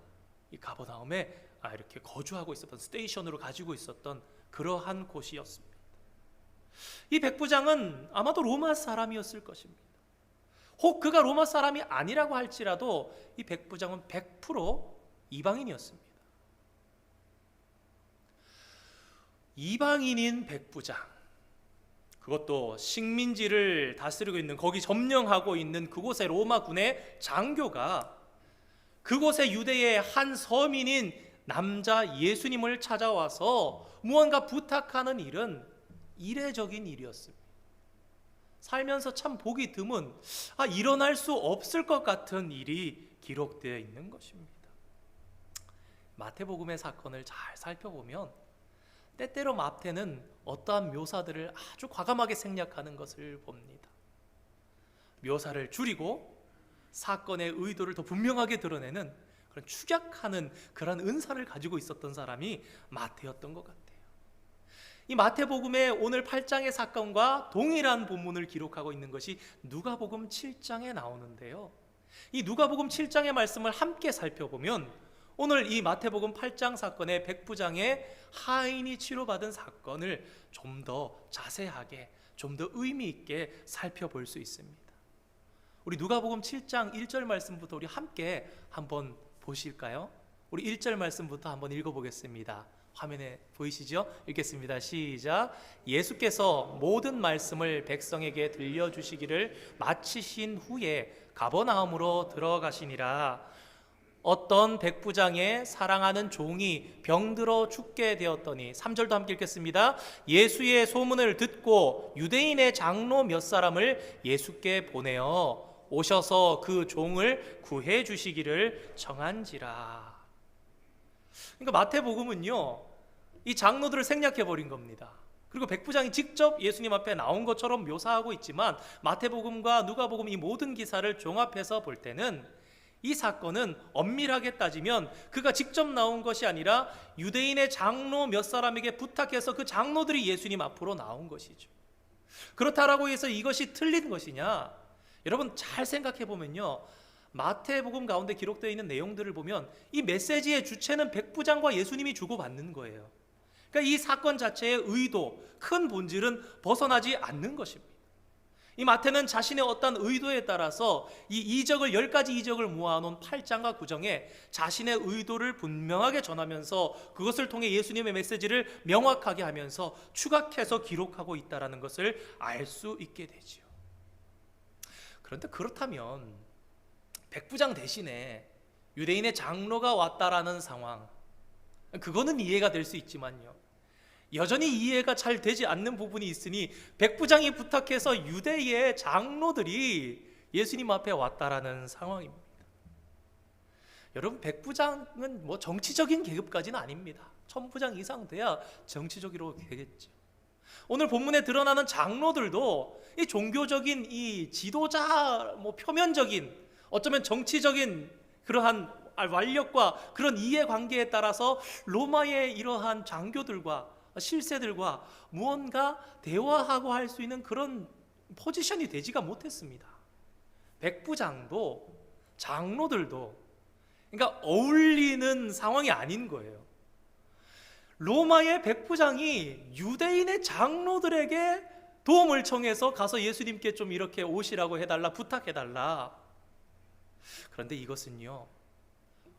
이 가버나움에 이렇게 거주하고 있었던 스테이션으로 가지고 있었던 그러한 곳이었습니다. 이 백부장은 아마도 로마 사람이었을 것입니다. 혹 그가 로마 사람이 아니라고 할지라도 이 백부장은 100% 이방인이었습니다. 이방인인 백부장, 그것도 식민지를 다스리고 있는 거기 점령하고 있는 그곳의 로마 군의 장교가 그곳의 유대의 한 서민인 남자 예수님을 찾아와서 무언가 부탁하는 일은 이례적인 일이었습니다. 살면서 참 보기 드문 일어날 수 없을 것 같은 일이 기록되어 있는 것입니다. 마태복음의 사건을 잘 살펴보면 때때로 마태는 어떠한 묘사들을 아주 과감하게 생략하는 것을 봅니다. 묘사를 줄이고 사건의 의도를 더 분명하게 드러내는 그런 축약하는 그런 은사를 가지고 있었던 사람이 마태였던 것 같아요. 이 마태복음의 오늘 8장의 사건과 동일한 본문을 기록하고 있는 것이 누가복음 7장에 나오는데요. 이 누가복음 7장의 말씀을 함께 살펴보면 오늘 이 마태복음 8장 사건의 백부장의 하인이 치료받은 사건을 좀 더 자세하게, 좀 더 의미 있게 살펴볼 수 있습니다. 우리 누가복음 7장 1절 말씀부터 우리 함께 한번 보실까요? 우리 1절 말씀부터 한번 읽어보겠습니다. 화면에 보이시죠? 읽겠습니다. 시작. 예수께서 모든 말씀을 백성에게 들려주시기를 마치신 후에 가버나움으로 들어가시니라. 어떤 백부장의 사랑하는 종이 병들어 죽게 되었더니 3절도 함께 읽겠습니다. 예수의 소문을 듣고 유대인의 장로 몇 사람을 예수께 보내어 오셔서 그 종을 구해 주시기를 정한지라. 그러니까 마태복음은요, 이 장로들을 생략해 버린 겁니다. 그리고 백부장이 직접 예수님 앞에 나온 것처럼 묘사하고 있지만 마태복음과 누가복음 이 모든 기사를 종합해서 볼 때는 이 사건은 엄밀하게 따지면 그가 직접 나온 것이 아니라 유대인의 장로 몇 사람에게 부탁해서 그 장로들이 예수님 앞으로 나온 것이죠. 그렇다라고 해서 이것이 틀린 것이냐? 여러분 잘 생각해 보면요, 마태복음 가운데 기록되어 있는 내용들을 보면 이 메시지의 주체는 백부장과 예수님이 주고받는 거예요. 그러니까 이 사건 자체의 의도, 큰 본질은 벗어나지 않는 것입니다. 이 마태는 자신의 어떤 의도에 따라서 이 이적을 10가지 이적을 모아놓은 8장과 9장에 자신의 의도를 분명하게 전하면서 그것을 통해 예수님의 메시지를 명확하게 하면서 추각해서 기록하고 있다는 것을 알 수 있게 되죠. 그런데 그렇다면 백부장 대신에 유대인의 장로가 왔다라는 상황, 그거는 이해가 될 수 있지만요, 여전히 이해가 잘 되지 않는 부분이 있으니 백부장이 부탁해서 유대의 장로들이 예수님 앞에 왔다라는 상황입니다. 여러분, 백부장은 뭐 정치적인 계급까지는 아닙니다. 천부장 이상 돼야 정치적으로 되겠죠. 오늘 본문에 드러나는 장로들도 이 종교적인 이 지도자, 뭐 표면적인, 어쩌면 정치적인 그러한 완력과 그런 이해관계에 따라서 로마의 이러한 장교들과 실세들과 무언가 대화하고 할 수 있는 그런 포지션이 되지가 못했습니다. 백부장도 장로들도 그러니까 어울리는 상황이 아닌 거예요. 로마의 백부장이 유대인의 장로들에게 도움을 청해서 가서 예수님께 좀 이렇게 오시라고 해달라, 부탁해달라. 그런데 이것은요,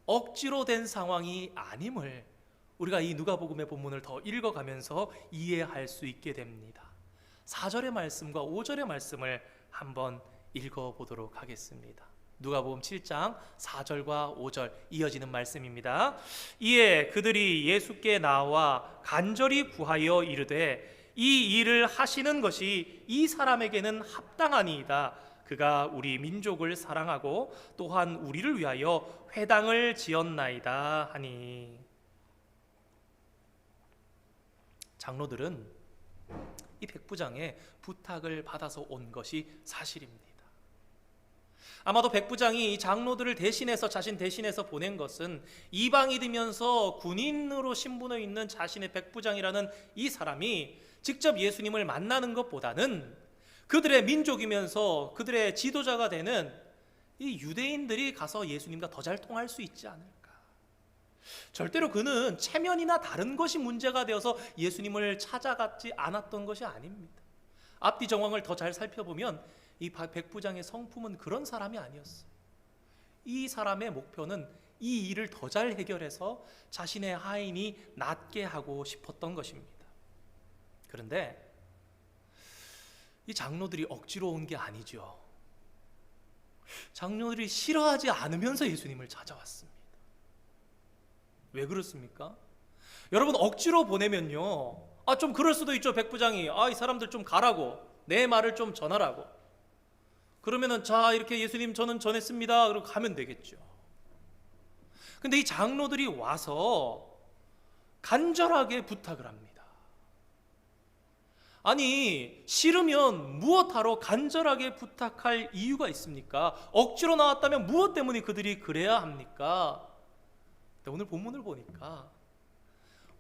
억지로 된 상황이 아님을 우리가 이 누가복음의 본문을 더 읽어가면서 이해할 수 있게 됩니다. 4절의 말씀과 5절의 말씀을 한번 읽어보도록 하겠습니다. 누가복음 7장 4절과 5절 이어지는 말씀입니다. 이에 그들이 예수께 나와 간절히 구하여 이르되 이 일을 하시는 것이 이 사람에게는 합당하니이다. 그가 우리 민족을 사랑하고 또한 우리를 위하여 회당을 지었나이다 하니. 장로들은 이 백부장의 부탁을 받아서 온 것이 사실입니다. 아마도 백부장이 이 장로들을 대신해서 자신 대신해서 보낸 것은 이방인이면서 군인으로 신분에 있는 자신의 백부장이라는 이 사람이 직접 예수님을 만나는 것보다는 그들의 민족이면서 그들의 지도자가 되는 이 유대인들이 가서 예수님과 더 잘 통할 수 있지 않을까. 절대로 그는 체면이나 다른 것이 문제가 되어서 예수님을 찾아갔지 않았던 것이 아닙니다. 앞뒤 정황을 더 잘 살펴보면 이 백부장의 성품은 그런 사람이 아니었어요. 이 사람의 목표는 이 일을 더 잘 해결해서 자신의 하인이 낫게 하고 싶었던 것입니다. 그런데 이 장로들이 억지로 온 게 아니죠. 장로들이 싫어하지 않으면서 예수님을 찾아왔습니다. 왜 그렇습니까? 여러분, 억지로 보내면요, 좀 그럴 수도 있죠. 백부장이 이 사람들 좀 가라고, 내 말을 좀 전하라고. 그러면은 자, 이렇게 예수님 저는 전했습니다. 그러고 가면 되겠죠. 근데 이 장로들이 와서 간절하게 부탁을 합니다. 아니, 싫으면 무엇하러 간절하게 부탁할 이유가 있습니까? 억지로 나왔다면 무엇 때문에 그들이 그래야 합니까? 오늘 본문을 보니까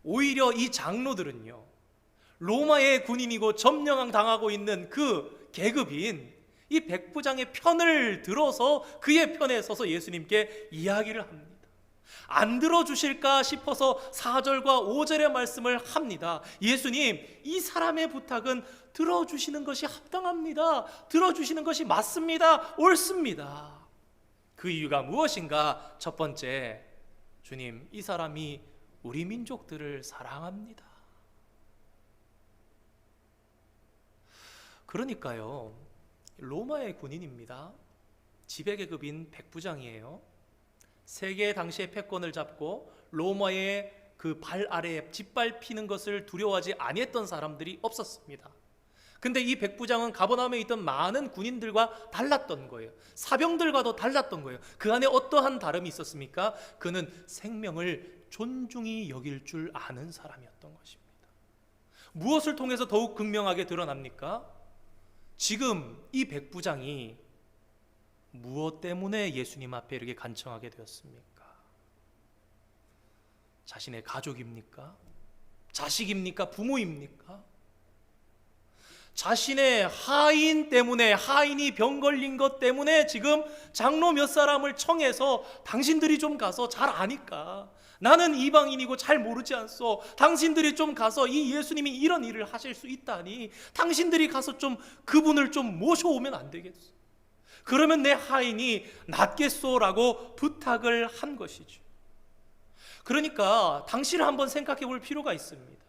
오히려 이 장로들은요, 로마의 군인이고 점령을 당하고 있는 그 계급인 이 백부장의 편을 들어서 그의 편에 서서 예수님께 이야기를 합니다. 안 들어주실까 싶어서 4절과 5절의 말씀을 합니다. 예수님, 이 사람의 부탁은 들어주시는 것이 합당합니다. 들어주시는 것이 맞습니다. 옳습니다. 그 이유가 무엇인가? 첫 번째, 주님, 이 사람이 우리 민족들을 사랑합니다. 그러니까요, 로마의 군인입니다. 지배계급인 백부장이에요. 세계 당시의 패권을 잡고 로마의 그 발 아래에 짓밟히는 것을 두려워하지 아니했던 사람들이 없었습니다. 근데 이 백부장은 가버나움에 있던 많은 군인들과 달랐던 거예요. 사병들과도 달랐던 거예요. 그 안에 어떠한 다름이 있었습니까? 그는 생명을 존중히 여길 줄 아는 사람이었던 것입니다. 무엇을 통해서 더욱 극명하게 드러납니까? 지금 이 백부장이 무엇 때문에 예수님 앞에 이렇게 간청하게 되었습니까? 자신의 가족입니까? 자식입니까? 부모입니까? 자신의 하인 때문에, 하인이 병 걸린 것 때문에 지금 장로 몇 사람을 청해서 당신들이 좀 가서 잘 아니까, 나는 이방인이고 잘 모르지 않소, 당신들이 좀 가서 이 예수님이 이런 일을 하실 수 있다니 당신들이 가서 좀 그분을 좀 모셔오면 안 되겠소? 그러면 내 하인이 낫겠소라고 부탁을 한 것이죠. 그러니까 당신을 한번 생각해 볼 필요가 있습니다.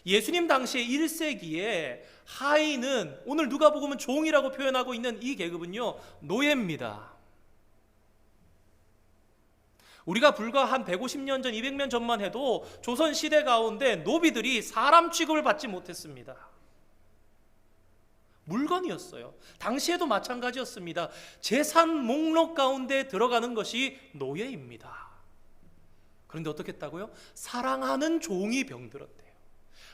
예수님 당시에 1세기에 하인은, 오늘 누가복음은 종이라고 표현하고 있는 이 계급은요, 노예입니다. 우리가 불과 한 150년 전, 200년 전만 해도 조선 시대 가운데 노비들이 사람 취급을 받지 못했습니다. 물건이었어요. 당시에도 마찬가지였습니다. 재산 목록 가운데 들어가는 것이 노예입니다. 그런데 어떻게 했다고요? 사랑하는 종이 병들었대요.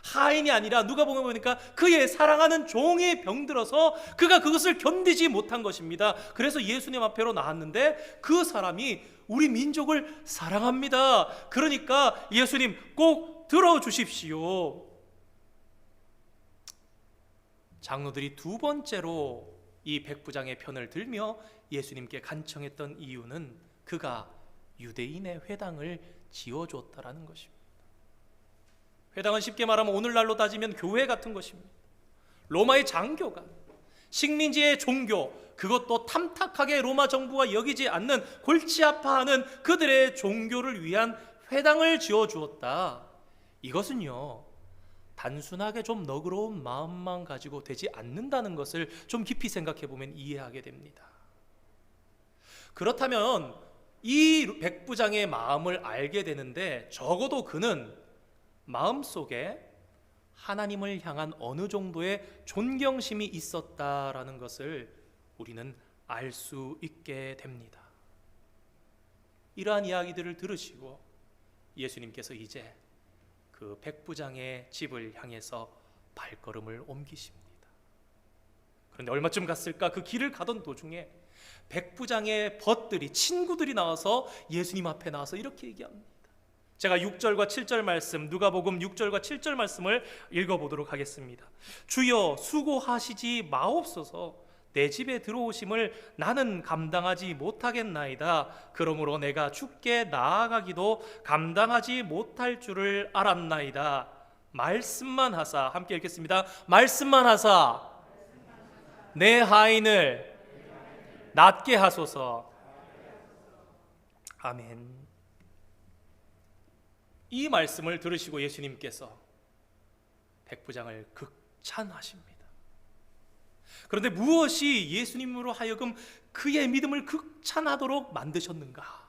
하인이 아니라 누가복음에 보니까 그의 사랑하는 종이 병들어서 그가 그것을 견디지 못한 것입니다. 그래서 예수님 앞에로 나왔는데 그 사람이 우리 민족을 사랑합니다. 그러니까 예수님 꼭 들어주십시오. 장로들이 두 번째로 이 백부장의 편을 들며 예수님께 간청했던 이유는 그가 유대인의 회당을 지어줬다라는 것입니다. 회당은 쉽게 말하면 오늘날로 따지면 교회 같은 것입니다. 로마의 장교가 식민지의 종교, 그것도 탐탁하게 로마 정부가 여기지 않는 골치 아파하는 그들의 종교를 위한 회당을 지어주었다. 이것은요, 단순하게 좀 너그러운 마음만 가지고 되지 않는다는 것을 좀 깊이 생각해 보면 이해하게 됩니다. 그렇다면 이 백부장의 마음을 알게 되는데 적어도 그는 마음속에 하나님을 향한 어느 정도의 존경심이 있었다라는 것을 우리는 알 수 있게 됩니다. 이러한 이야기들을 들으시고 예수님께서 이제 그 백부장의 집을 향해서 발걸음을 옮기십니다. 그런데 얼마쯤 갔을까? 그 길을 가던 도중에 백부장의 벗들이, 친구들이 나와서 예수님 앞에 나와서 이렇게 얘기합니다. 제가 6절과 7절 말씀, 누가복음 6절과 7절 말씀을 읽어보도록 하겠습니다. 주여 수고하시지 마옵소서. 내 집에 들어오심을 나는 감당하지 못하겠나이다. 그러므로 내가 주께 나아가기도 감당하지 못할 줄을 알았나이다. 말씀만 하사, 함께 읽겠습니다. 말씀만 하사 내 하인을 낫게 하소서. 아멘. 이 말씀을 들으시고 예수님께서 백부장을 극찬하십니다. 그런데 무엇이 예수님으로 하여금 그의 믿음을 극찬하도록 만드셨는가?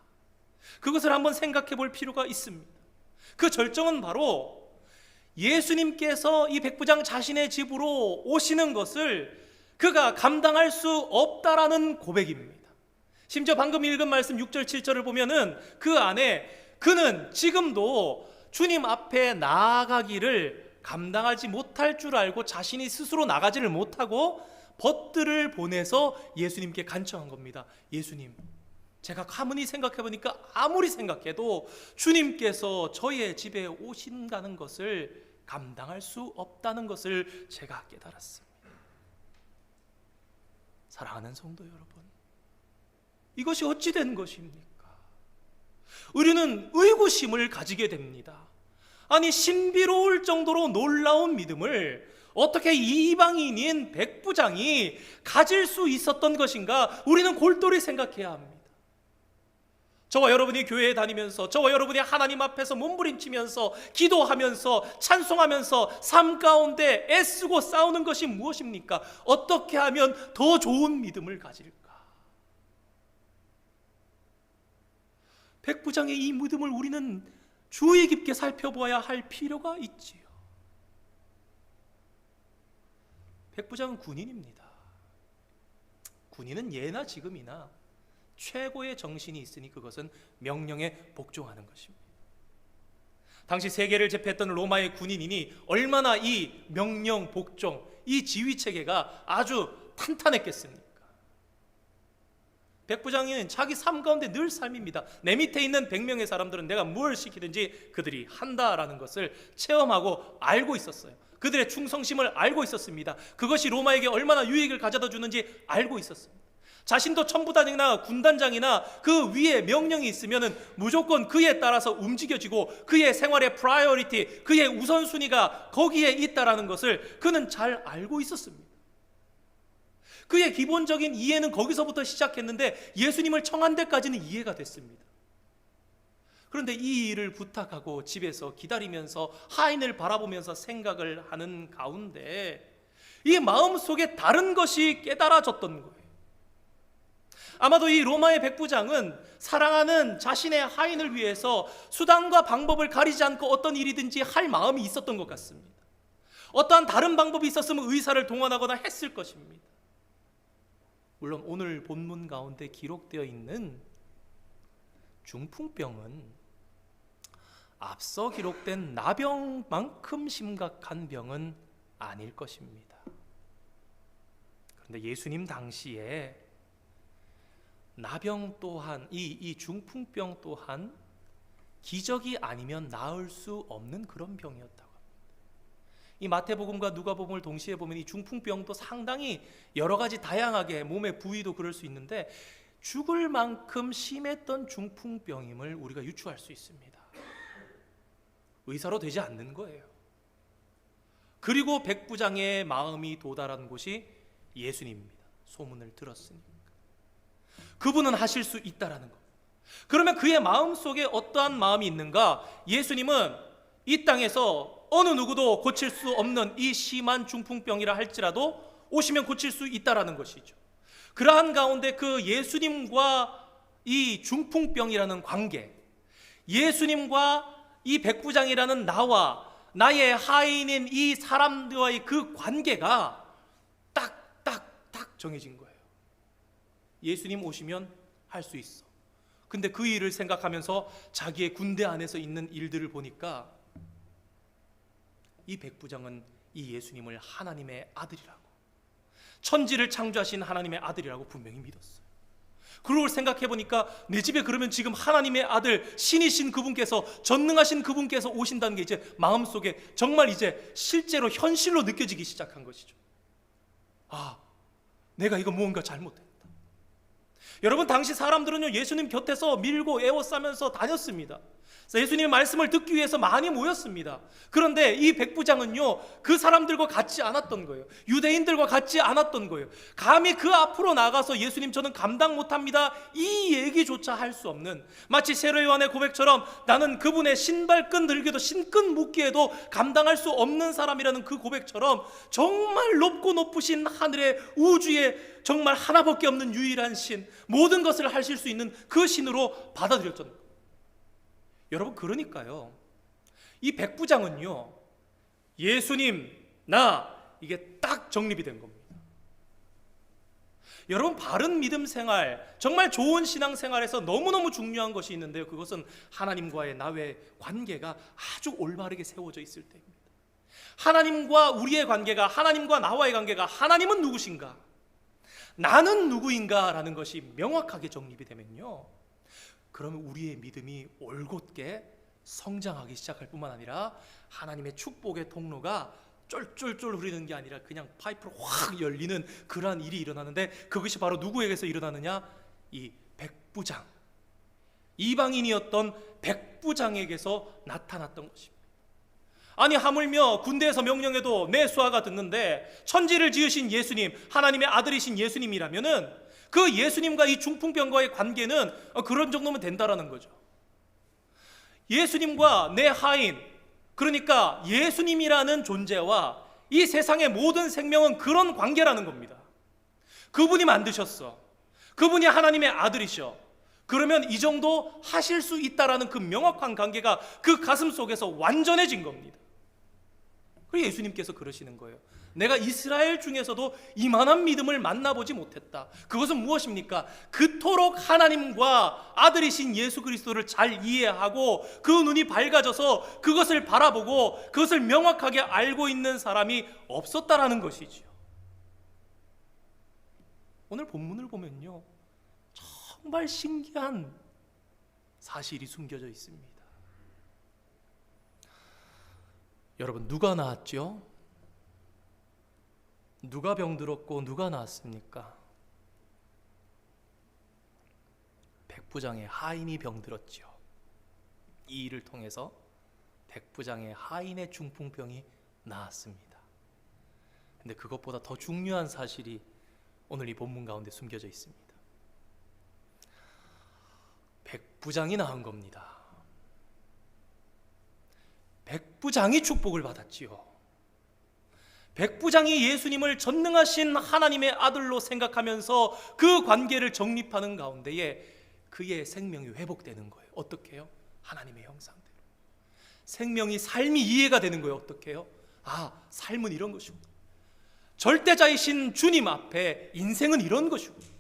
그것을 한번 생각해 볼 필요가 있습니다. 그 절정은 바로 예수님께서 이 백부장 자신의 집으로 오시는 것을 그가 감당할 수 없다라는 고백입니다. 심지어 방금 읽은 말씀 6절 7절을 보면은 그 안에 그는 지금도 주님 앞에 나아가기를 감당하지 못할 줄 알고 자신이 스스로 나가지를 못하고 벗들을 보내서 예수님께 간청한 겁니다. 예수님, 제가 가만히 생각해 보니까 아무리 생각해도 주님께서 저의 집에 오신다는 것을 감당할 수 없다는 것을 제가 깨달았습니다. 사랑하는 성도 여러분, 이것이 어찌 된 것입니까? 우리는 의구심을 가지게 됩니다. 아니, 신비로울 정도로 놀라운 믿음을 어떻게 이방인인 백부장이 가질 수 있었던 것인가? 우리는 골똘히 생각해야 합니다. 저와 여러분이 교회에 다니면서, 저와 여러분이 하나님 앞에서 몸부림치면서 기도하면서 찬송하면서 삶 가운데 애쓰고 싸우는 것이 무엇입니까? 어떻게 하면 더 좋은 믿음을 가질까? 백부장의 이 믿음을 우리는 주의 깊게 살펴보아야 할 필요가 있지요. 백부장은 군인입니다. 군인은 예나 지금이나 최고의 정신이 있으니 그것은 명령에 복종하는 것입니다. 당시 세계를 제패했던 로마의 군인이니 얼마나 이 명령 복종, 이 지휘 체계가 아주 탄탄했겠습니까? 백부장은 자기 삶 가운데 늘 삶입니다. 내 밑에 있는 100명의 사람들은 내가 뭘 시키든지 그들이 한다라는 것을 체험하고 알고 있었어요. 그들의 충성심을 알고 있었습니다. 그것이 로마에게 얼마나 유익을 가져다 주는지 알고 있었습니다. 자신도 첨부단이나 군단장이나 그 위에 명령이 있으면 무조건 그에 따라서 움직여지고 그의 생활의 프라이어리티, 그의 우선순위가 거기에 있다라는 것을 그는 잘 알고 있었습니다. 그의 기본적인 이해는 거기서부터 시작했는데 예수님을 청한 데까지는 이해가 됐습니다. 그런데 이 일을 부탁하고 집에서 기다리면서 하인을 바라보면서 생각을 하는 가운데 이 마음속에 다른 것이 깨달아졌던 거예요. 아마도 이 로마의 백부장은 사랑하는 자신의 하인을 위해서 수단과 방법을 가리지 않고 어떤 일이든지 할 마음이 있었던 것 같습니다. 어떠한 다른 방법이 있었으면 의사를 동원하거나 했을 것입니다. 물론 오늘 본문 가운데 기록되어 있는 중풍병은 앞서 기록된 나병만큼 심각한 병은 아닐 것입니다. 그런데 예수님 당시에 나병 또한 이 중풍병 또한 기적이 아니면 나을 수 없는 그런 병이었다고 합니다. 이 마태복음과 누가복음을 동시에 보면 이 중풍병도 상당히 여러 가지 다양하게 몸의 부위도 그럴 수 있는데 죽을 만큼 심했던 중풍병임을 우리가 유추할 수 있습니다. 의사로 되지 않는 거예요. 그리고 백부장의 마음이 도달한 곳이 예수님입니다. 소문을 들었으니까. 그분은 하실 수 있다라는 것. 그러면 그의 마음속에 어떠한 마음이 있는가? 예수님은 이 땅에서 어느 누구도 고칠 수 없는 이 심한 중풍병이라 할지라도 오시면 고칠 수 있다라는 것이죠. 그러한 가운데 그 예수님과 이 중풍병이라는 관계, 예수님과 이 백부장이라는 나와 나의 하인인 이 사람들과의 그 관계가 딱 정해진 거예요. 예수님 오시면 할 수 있어. 근데 그 일을 생각하면서 자기의 군대 안에서 있는 일들을 보니까 이 백부장은 이 예수님을 하나님의 아들이라고, 천지를 창조하신 하나님의 아들이라고 분명히 믿었어요. 그걸 생각해 보니까 내 집에 그러면 지금 하나님의 아들 신이신 그분께서, 전능하신 그분께서 오신다는 게 이제 마음속에 정말 이제 실제로 현실로 느껴지기 시작한 것이죠. 아, 내가 이거 무언가 잘못했다. 여러분, 당시 사람들은요 예수님 곁에서 밀고 에워싸면서 다녔습니다. 예수님의 말씀을 듣기 위해서 많이 모였습니다. 그런데 이 백부장은요 그 사람들과 같지 않았던 거예요. 유대인들과 같지 않았던 거예요. 감히 그 앞으로 나가서 예수님 저는 감당 못합니다 이 얘기조차 할 수 없는, 마치 세례 요한의 고백처럼 나는 그분의 신발끈 들기도 신끈 묶기에도 감당할 수 없는 사람이라는 그 고백처럼 정말 높고 높으신 하늘의 우주에 정말 하나밖에 없는 유일한 신, 모든 것을 하실 수 있는 그 신으로 받아들였던 거예요. 여러분, 그러니까요 이 백부장은요 예수님 나 이게 딱 정립이 된 겁니다. 여러분, 바른 믿음 생활, 정말 좋은 신앙 생활에서 너무너무 중요한 것이 있는데요, 그것은 하나님과의 나의 관계가 아주 올바르게 세워져 있을 때입니다. 하나님과 우리의 관계가, 하나님과 나와의 관계가, 하나님은 누구신가, 나는 누구인가 라는 것이 명확하게 정립이 되면요, 그러면 우리의 믿음이 올곧게 성장하기 시작할 뿐만 아니라 하나님의 축복의 통로가 쫄쫄쫄 흐르는 게 아니라 그냥 파이프로 확 열리는 그러한 일이 일어나는데, 그것이 바로 누구에게서 일어나느냐? 이 백부장, 이방인이었던 백부장에게서 나타났던 것입니다. 아니, 하물며 군대에서 명령해도 내 수하가 듣는데 천지를 지으신 예수님, 하나님의 아들이신 예수님이라면은 그 예수님과 이 중풍병과의 관계는 그런 정도면 된다라는 거죠. 예수님과 내 하인, 그러니까 예수님이라는 존재와 이 세상의 모든 생명은 그런 관계라는 겁니다. 그분이 만드셨어. 그분이 하나님의 아들이셔. 그러면 이 정도 하실 수 있다라는 그 명확한 관계가 그 가슴 속에서 완전해진 겁니다. 그리고 예수님께서 그러시는 거예요. 내가 이스라엘 중에서도 이만한 믿음을 만나보지 못했다. 그것은 무엇입니까? 그토록 하나님과 아들이신 예수 그리스도를 잘 이해하고 그 눈이 밝아져서 그것을 바라보고 그것을 명확하게 알고 있는 사람이 없었다라는 것이지요. 오늘 본문을 보면요, 정말 신기한 사실이 숨겨져 있습니다. 여러분, 누가 낳았죠? 누가 병들었고 누가 낳았습니까? 백부장의 하인이 병들었죠. 이 일을 통해서 백부장의 하인의 중풍병이 나았습니다. 근데 그것보다 더 중요한 사실이 오늘 이 본문 가운데 숨겨져 있습니다. 백부장이 낳은 겁니다. 백부장이 축복을 받았지요. 백부장이 예수님을 전능하신 하나님의 아들로 생각하면서 그 관계를 정립하는 가운데에 그의 생명이 회복되는 거예요. 어떻게 해요? 하나님의 형상대로. 생명이, 삶이 이해가 되는 거예요. 어떻게 해요? 아, 삶은 이런 것이구나. 절대자이신 주님 앞에 인생은 이런 것이구나.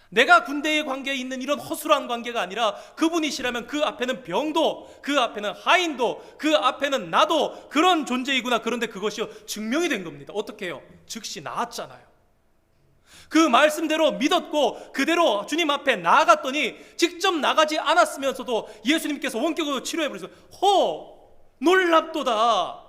내가 군대의 관계에 있는 이런 허술한 관계가 아니라 그분이시라면 그 앞에는 병도, 그 앞에는 하인도, 그 앞에는 나도 그런 존재이구나. 그런데 그것이 증명이 된 겁니다. 어떻게 해요? 즉시 나았잖아요. 그 말씀대로 믿었고 그대로 주님 앞에 나아갔더니 직접 나가지 않았으면서도 예수님께서 원격으로 치료해 버리셨어요. 놀랍도다.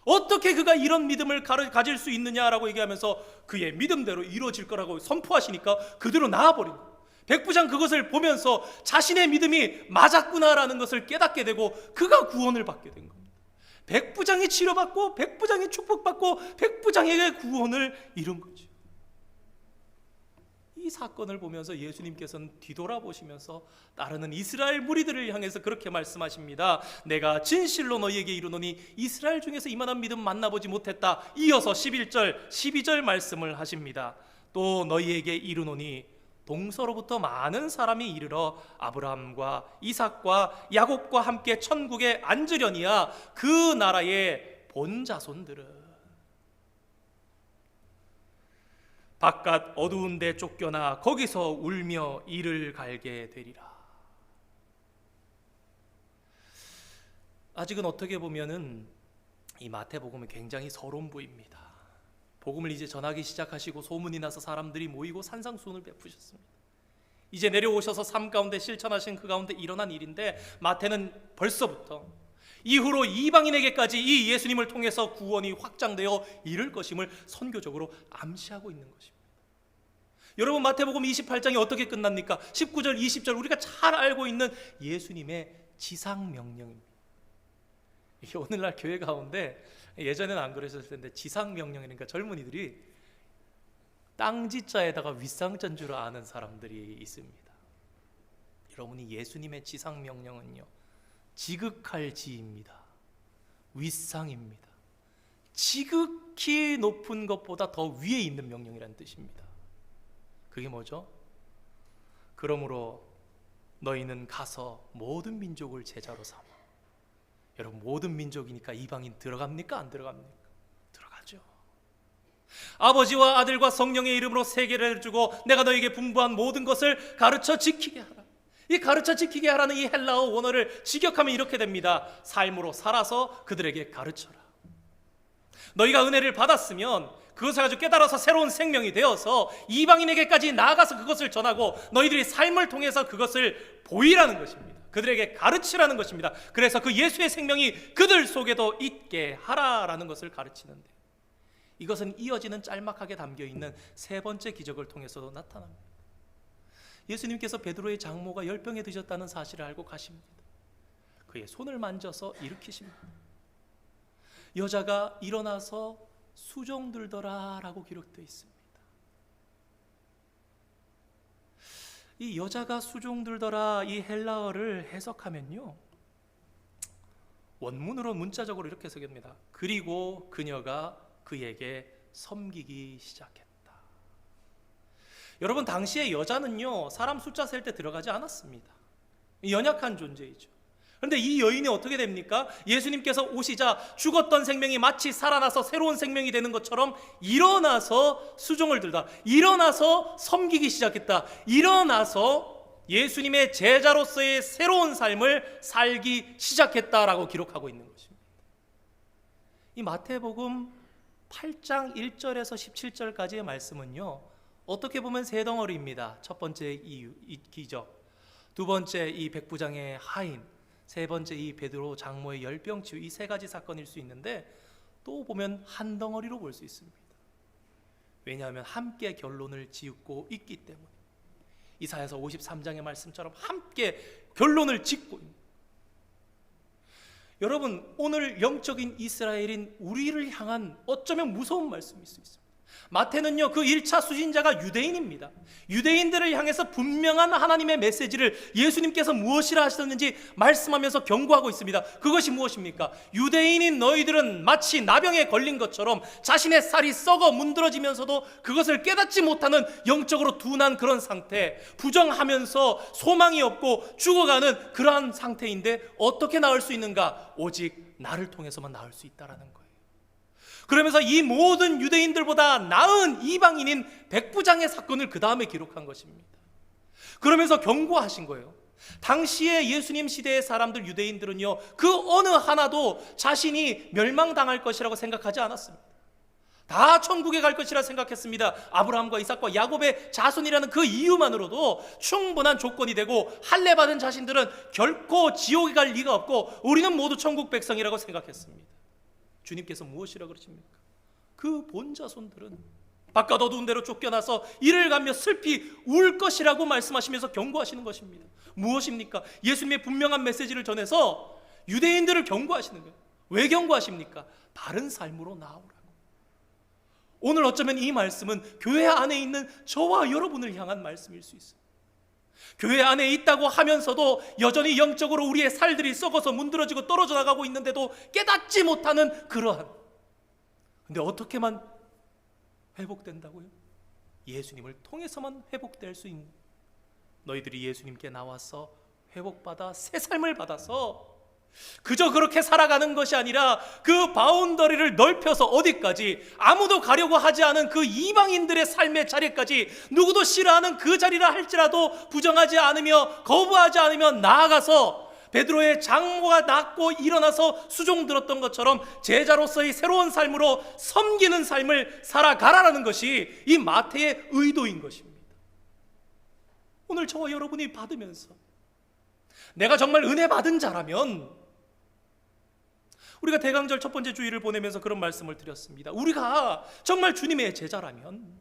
어떻게 그가 이런 믿음을 가질 수 있느냐라고 얘기하면서 그의 믿음대로 이루어질 거라고 선포하시니까 그대로 나아버린 거예요. 백부장 그것을 보면서 자신의 믿음이 맞았구나라는 것을 깨닫게 되고 그가 구원을 받게 된 겁니다. 백부장이 치료받고 백부장이 축복받고 백부장에게 구원을 이룬 거죠. 이 사건을 보면서 예수님께서는 뒤돌아보시면서 따르는 이스라엘 무리들을 향해서 그렇게 말씀하십니다. 내가 진실로 너희에게 이르노니 이스라엘 중에서 이만한 믿음 만나보지 못했다. 이어서 11절 12절 말씀을 하십니다. 또 너희에게 이르노니 동서로부터 많은 사람이 이르러 아브라함과 이삭과 야곱과 함께 천국에 앉으려니와 그 나라의 본 자손들은 바깥 어두운 데 쫓겨나 거기서 울며 이를 갈게 되리라. 아직은 어떻게 보면은 이 마태복음은 굉장히 서론부입니다. 복음을 이제 전하기 시작하시고 소문이 나서 사람들이 모이고 산상수훈을 베푸셨습니다. 이제 내려오셔서 삶 가운데 실천하신 그 가운데 일어난 일인데 마태는 벌써부터 이후로 이방인에게까지 이 예수님을 통해서 구원이 확장되어 이를 것임을 선교적으로 암시하고 있는 것입니다. 여러분, 마태복음 28장이 어떻게 끝납니까? 19절 20절 우리가 잘 알고 있는 예수님의 지상명령입니다. 이게 오늘날 교회 가운데 예전에는 안 그러셨을 텐데 지상명령이니까 젊은이들이 땅지자에다가 윗상자인 줄 아는 사람들이 있습니다. 여러분이 예수님의 지상명령은요, 지극할 지입니다. 윗상입니다. 지극히 높은 것보다 더 위에 있는 명령이라는 뜻입니다. 그게 뭐죠? 그러므로 너희는 가서 모든 민족을 제자로 삼아. 여러분, 모든 민족이니까 이방인 들어갑니까? 안 들어갑니까? 들어가죠. 아버지와 아들과 성령의 이름으로 세계를 주고 내가 너희에게 분부한 모든 것을 가르쳐 지키게 하라. 이 가르쳐 지키게 하라는 이 헬라어 원어를 직역하면 이렇게 됩니다. 삶으로 살아서 그들에게 가르쳐라. 너희가 은혜를 받았으면 그것을 가지고 깨달아서 새로운 생명이 되어서 이방인에게까지 나아가서 그것을 전하고 너희들이 삶을 통해서 그것을 보이라는 것입니다. 그들에게 가르치라는 것입니다. 그래서 그 예수의 생명이 그들 속에도 있게 하라라는 것을 가르치는데, 이것은 이어지는 짤막하게 담겨있는 세 번째 기적을 통해서도 나타납니다. 예수님께서 베드로의 장모가 열병에 드셨다는 사실을 알고 가십니다. 그의 손을 만져서 일으키십니다. 여자가 일어나서 수종들더라 라고 기록되어 있습니다. 이 여자가 수종들더라 이 헬라어를 해석하면요, 원문으로 문자적으로 이렇게 해석합니다. 그리고 그녀가 그에게 섬기기 시작했다. 여러분, 당시에 여자는요 사람 숫자 셀 때 들어가지 않았습니다. 연약한 존재이죠. 그런데 이 여인이 어떻게 됩니까? 예수님께서 오시자 죽었던 생명이 마치 살아나서 새로운 생명이 되는 것처럼 일어나서 수종을 들다, 일어나서 섬기기 시작했다, 일어나서 예수님의 제자로서의 새로운 삶을 살기 시작했다라고 기록하고 있는 것입니다. 이 마태복음 8장 1절에서 17절까지의 말씀은요, 어떻게 보면 세 덩어리입니다. 첫 번째 이 기적, 두 번째 이 백부장의 하인, 세 번째 이 베드로 장모의 열병치유, 이 세 가지 사건일 수 있는데 또 보면 한 덩어리로 볼 수 있습니다. 왜냐하면 함께 결론을 짓고 있기 때문에. 이사야서 53장의 말씀처럼 함께 결론을 짓고 있는. 여러분, 오늘 영적인 이스라엘인 우리를 향한 어쩌면 무서운 말씀일 수 있습니다. 마태는요, 그 1차 수신자가 유대인입니다. 유대인들을 향해서 분명한 하나님의 메시지를 예수님께서 무엇이라 하셨는지 말씀하면서 경고하고 있습니다. 그것이 무엇입니까? 유대인인 너희들은 마치 나병에 걸린 것처럼 자신의 살이 썩어 문드러지면서도 그것을 깨닫지 못하는 영적으로 둔한 그런 상태, 부정하면서 소망이 없고 죽어가는 그러한 상태인데 어떻게 나을 수 있는가? 오직 나를 통해서만 나을 수 있다라는 거예요. 그러면서 이 모든 유대인들보다 나은 이방인인 백부장의 사건을 그 다음에 기록한 것입니다. 그러면서 경고하신 거예요. 당시에 예수님 시대의 사람들, 유대인들은요, 그 어느 하나도 자신이 멸망당할 것이라고 생각하지 않았습니다. 다 천국에 갈 것이라 생각했습니다. 아브라함과 이삭과 야곱의 자손이라는 그 이유만으로도 충분한 조건이 되고, 할례 받은 자신들은 결코 지옥에 갈 리가 없고 우리는 모두 천국 백성이라고 생각했습니다. 주님께서 무엇이라 그러십니까? 그 본자손들은 바깥 어두운 데로 쫓겨나서 이를 가며 슬피 울 것이라고 말씀하시면서 경고하시는 것입니다. 무엇입니까? 예수님의 분명한 메시지를 전해서 유대인들을 경고하시는 거예요. 왜 경고하십니까? 바른 삶으로 나오라고. 오늘 어쩌면 이 말씀은 교회 안에 있는 저와 여러분을 향한 말씀일 수 있어요. 교회 안에 있다고 하면서도 여전히 영적으로 우리의 살들이 썩어서 문드러지고 떨어져 나가고 있는데도 깨닫지 못하는 그러한, 근데 어떻게만 회복된다고요? 예수님을 통해서만 회복될 수 있는, 너희들이 예수님께 나와서 회복받아 새 삶을 받아서 그저 그렇게 살아가는 것이 아니라 그 바운더리를 넓혀서 어디까지, 아무도 가려고 하지 않은 그 이방인들의 삶의 자리까지, 누구도 싫어하는 그 자리라 할지라도 부정하지 않으며 거부하지 않으며 나아가서 베드로의 장모가 낫고 일어나서 수종 들었던 것처럼 제자로서의 새로운 삶으로 섬기는 삶을 살아가라는 것이 이 마태의 의도인 것입니다. 오늘 저와 여러분이 받으면서 내가 정말 은혜 받은 자라면, 우리가 대강절 첫 번째 주일을 보내면서 그런 말씀을 드렸습니다. 우리가 정말 주님의 제자라면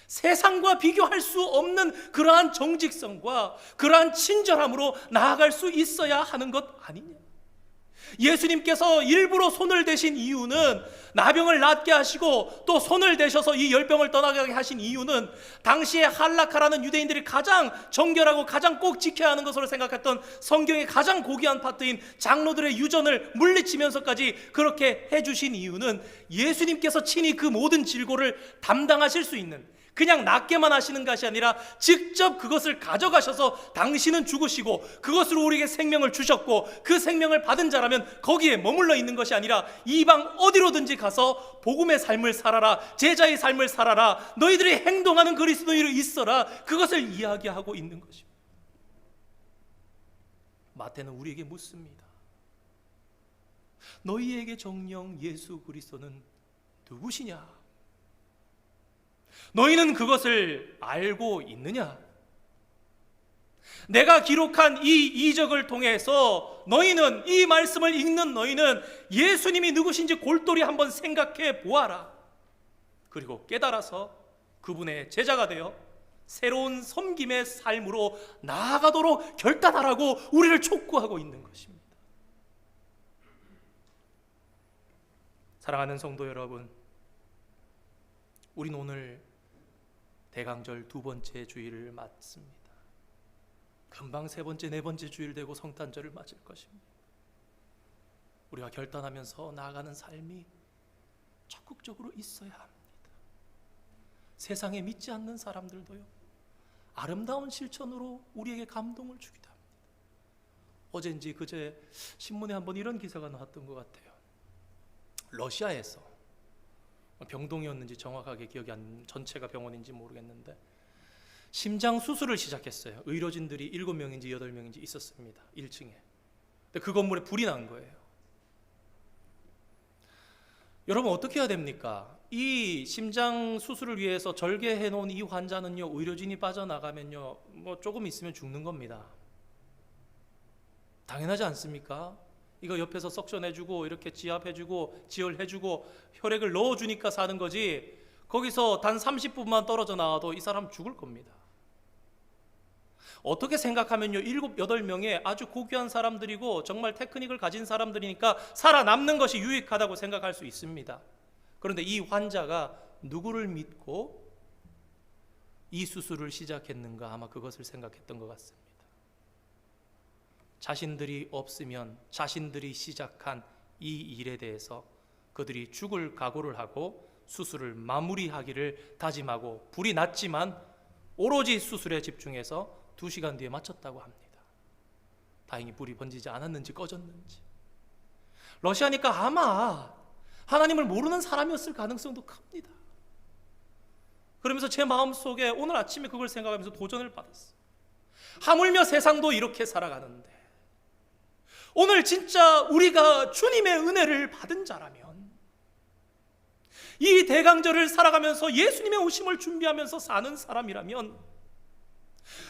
세상과 비교할 수 없는 그러한 정직성과 그러한 친절함으로 나아갈 수 있어야 하는 것 아니냐. 예수님께서 일부러 손을 대신 이유는, 나병을 낫게 하시고 또 손을 대셔서 이 열병을 떠나게 하신 이유는, 당시에 할라카라는 유대인들이 가장 정결하고 가장 꼭 지켜야 하는 것으로 생각했던 성경의 가장 고귀한 파트인 장로들의 유전을 물리치면서까지 그렇게 해주신 이유는, 예수님께서 친히 그 모든 질고를 담당하실 수 있는, 그냥 낫게만 하시는 것이 아니라 직접 그것을 가져가셔서 당신은 죽으시고 그것으로 우리에게 생명을 주셨고, 그 생명을 받은 자라면 거기에 머물러 있는 것이 아니라 이방 어디로든지 가서 복음의 삶을 살아라, 제자의 삶을 살아라, 너희들이 행동하는 그리스도인으로 있어라, 그것을 이야기하고 있는 것입니다. 마태는 우리에게 묻습니다. 너희에게 정령 예수 그리스도는 누구시냐? 너희는 그것을 알고 있느냐? 내가 기록한 이 이적을 통해서 너희는, 이 말씀을 읽는 너희는 예수님이 누구신지 골똘히 한번 생각해 보아라. 그리고 깨달아서 그분의 제자가 되어 새로운 섬김의 삶으로 나아가도록 결단하라고 우리를 촉구하고 있는 것입니다. 사랑하는 성도 여러분, 우린 오늘 대강절 두 번째 주일을 맞습니다. 금방 세 번째, 네 번째 주일 되고 성탄절을 맞을 것입니다. 우리가 결단하면서 나아가는 삶이 적극적으로 있어야 합니다. 세상에 믿지 않는 사람들도요, 아름다운 실천으로 우리에게 감동을 주기도 합니다. 어젠지 그제 신문에 한번 이런 기사가 나왔던 것 같아요. 러시아에서 병동이었는지 정확하게 기억이 안, 전체가 병원인지 모르겠는데 심장 수술을 시작했어요. 의료진들이 7명인지 8명인지 있었습니다. 1층에. 근데 그 건물에 불이 난 거예요. 여러분 어떻게 해야 됩니까? 이 심장 수술을 위해서 절개해 놓은 이 환자는요, 의료진이 빠져나가면요, 뭐 조금 있으면 죽는 겁니다. 당연하지 않습니까? 이거 옆에서 석션해주고 이렇게 지압해주고 지혈해주고 혈액을 넣어주니까 사는 거지, 거기서 단 30분만 떨어져 나와도 이 사람 죽을 겁니다. 어떻게 생각하면요, 7, 8명의 아주 고귀한 사람들이고 정말 테크닉을 가진 사람들이니까 살아남는 것이 유익하다고 생각할 수 있습니다. 그런데 이 환자가 누구를 믿고 이 수술을 시작했는가, 아마 그것을 생각했던 것 같습니다. 자신들이 없으면 자신들이 시작한 이 일에 대해서 그들이 죽을 각오를 하고 수술을 마무리하기를 다짐하고, 불이 났지만 오로지 수술에 집중해서 2시간 뒤에 마쳤다고 합니다. 다행히 불이 번지지 않았는지 꺼졌는지. 러시아니까 아마 하나님을 모르는 사람이었을 가능성도 큽니다. 그러면서 제 마음속에 오늘 아침에 그걸 생각하면서 도전을 받았어요. 하물며 세상도 이렇게 살아가는데 오늘 진짜 우리가 주님의 은혜를 받은 자라면, 이 대강절을 살아가면서 예수님의 오심을 준비하면서 사는 사람이라면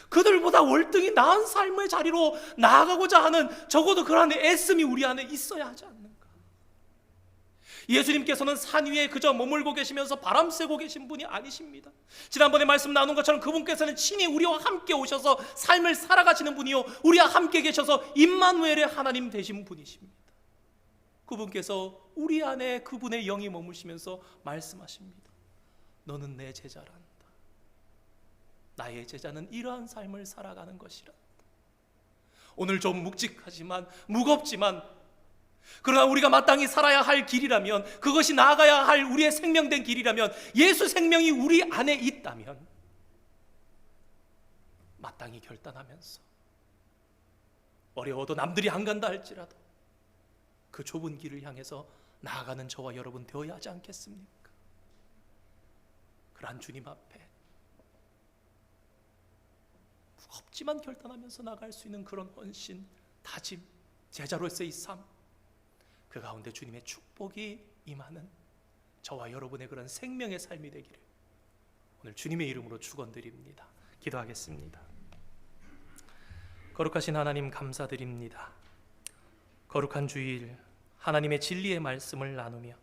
그들보다 월등히 나은 삶의 자리로 나아가고자 하는, 적어도 그러한 애씀이 우리 안에 있어야 하지 않는가. 예수님께서는 산 위에 그저 머물고 계시면서 바람 쐬고 계신 분이 아니십니다. 지난번에 말씀 나눈 것처럼 그분께서는 친히 우리와 함께 오셔서 삶을 살아가시는 분이요, 우리와 함께 계셔서 임마누엘의 하나님 되신 분이십니다. 그분께서 우리 안에 그분의 영이 머무시면서 말씀하십니다. 너는 내 제자란다. 나의 제자는 이러한 삶을 살아가는 것이란다. 오늘 좀 묵직하지만 무겁지만, 그러나 우리가 마땅히 살아야 할 길이라면, 그것이 나아가야 할 우리의 생명된 길이라면, 예수 생명이 우리 안에 있다면 마땅히 결단하면서, 어려워도 남들이 안 간다 할지라도 그 좁은 길을 향해서 나아가는 저와 여러분 되어야 하지 않겠습니까? 그러한 주님 앞에 무겁지만 결단하면서 나갈 수 있는 그런 헌신, 다짐, 제자로서의 삶, 그 가운데 주님의 축복이 임하는 저와 여러분의 그런 생명의 삶이 되기를 오늘 주님의 이름으로 축원드립니다. 기도하겠습니다. 거룩하신 하나님, 감사드립니다. 거룩한 주일 하나님의 진리의 말씀을 나누며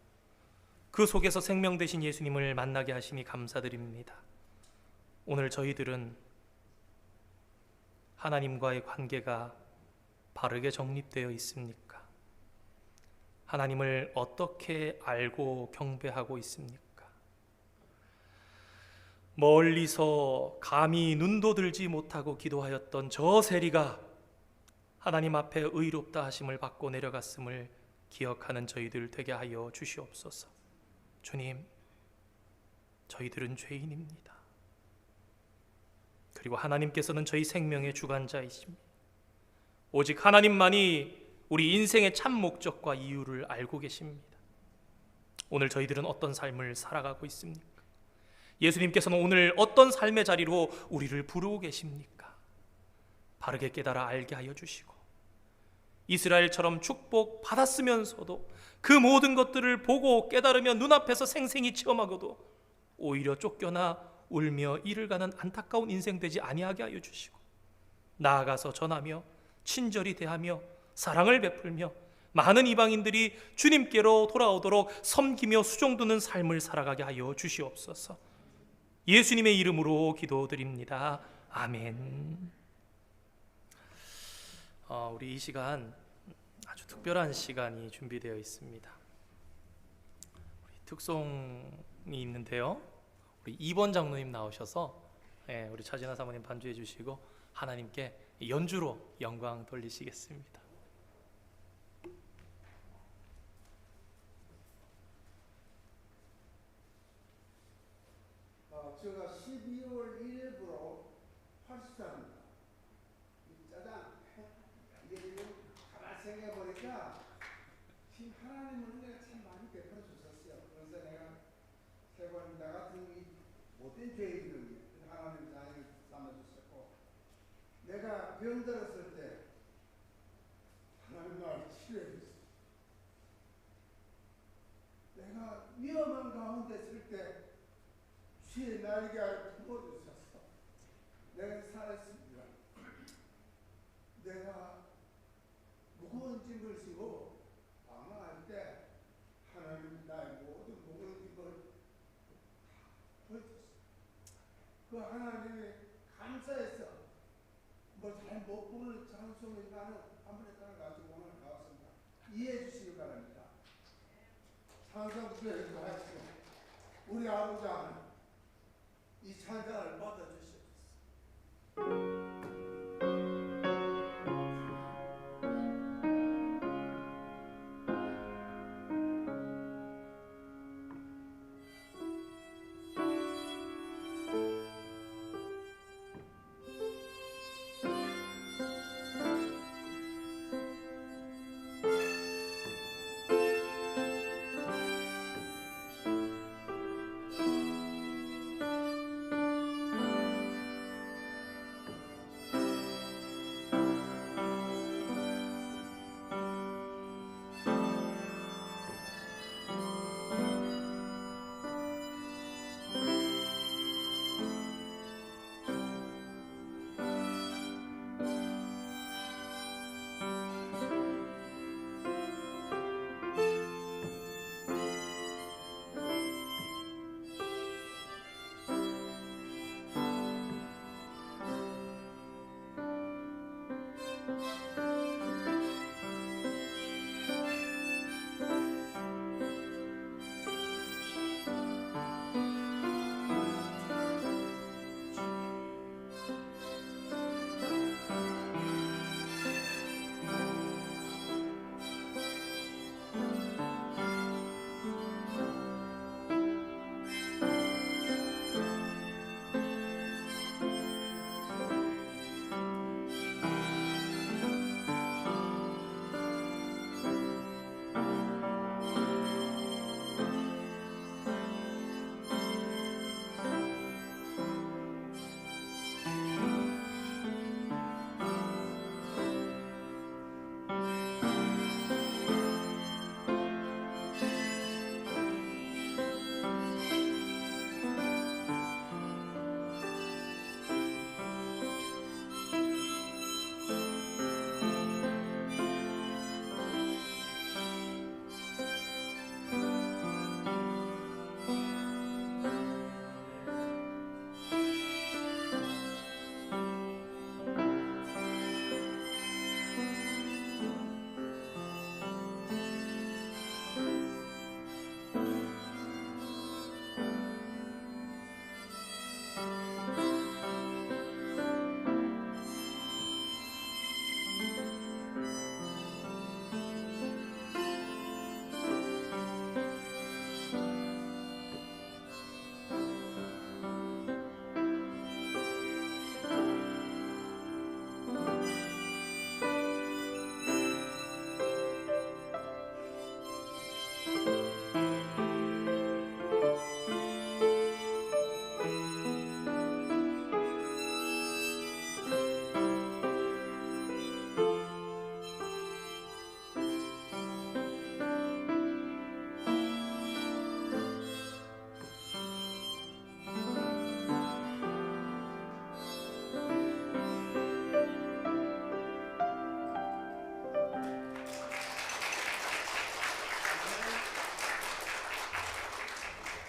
그 속에서 생명 되신 예수님을 만나게 하시니 감사드립니다. 오늘 저희들은 하나님과의 관계가 바르게 정립되어 있습니까? 하나님을 어떻게 알고 경배하고 있습니까? 멀리서 감히 눈도 들지 못하고 기도하였던 저 세리가 하나님 앞에 의롭다 하심을 받고 내려갔음을 기억하는 저희들 되게 하여 주시옵소서. 주님, 저희들은 죄인입니다. 그리고 하나님께서는 저희 생명의 주관자이십니다. 오직 하나님만이 우리 인생의 참 목적과 이유를 알고 계십니다. 오늘 저희들은 어떤 삶을 살아가고 있습니까? 예수님께서는 오늘 어떤 삶의 자리로 우리를 부르고 계십니까? 바르게 깨달아 알게 하여 주시고, 이스라엘처럼 축복 받았으면서도 그 모든 것들을 보고 깨달으며 눈앞에서 생생히 체험하고도 오히려 쫓겨나 울며 이를 가는 안타까운 인생 되지 아니하게 하여 주시고, 나아가서 전하며 친절히 대하며 사랑을 베풀며 많은 이방인들이 주님께로 돌아오도록 섬기며 수종두는 삶을 살아가게 하여 주시옵소서. 예수님의 이름으로 기도드립니다. 아멘. 우리 이 시간 아주 특별한 시간이 준비되어 있습니다. 우리 특송이 있는데요, 우리 2번 장로님 나오셔서 우리 차진아 사모님 반주해 주시고 하나님께 연주로 영광 돌리시겠습니다. 제가 12월 1일부로 84입니다. 짜장 이게 내가 지금 하나님은 은혜가 참 많이 베풀어 주셨어요. 그래서 내가 세 번 나 같은 이 못된 죄인들 하나님 자녀를 삼아 주셨고, 내가 병들었을 때 하나님 나를 치료해 주셨어요. 내가 위험한 가운데 있을 때 주의 날개 아래 품어 주셨어. 내가 살았습니다. 내가 무거운 짐을 지고 방황할 때 하나님 나의 모든 무거운 짐을 보여줬어. 그 하나님이 감사해서 뭐 잘 못 부르는 찬송이 나는 아무래도 가지고 오늘 나왔습니다. 이해해 주시기 바랍니다. 찬송부에서 하시고 우리 아버지 하나님 이 찬양을 받아주시옵소서.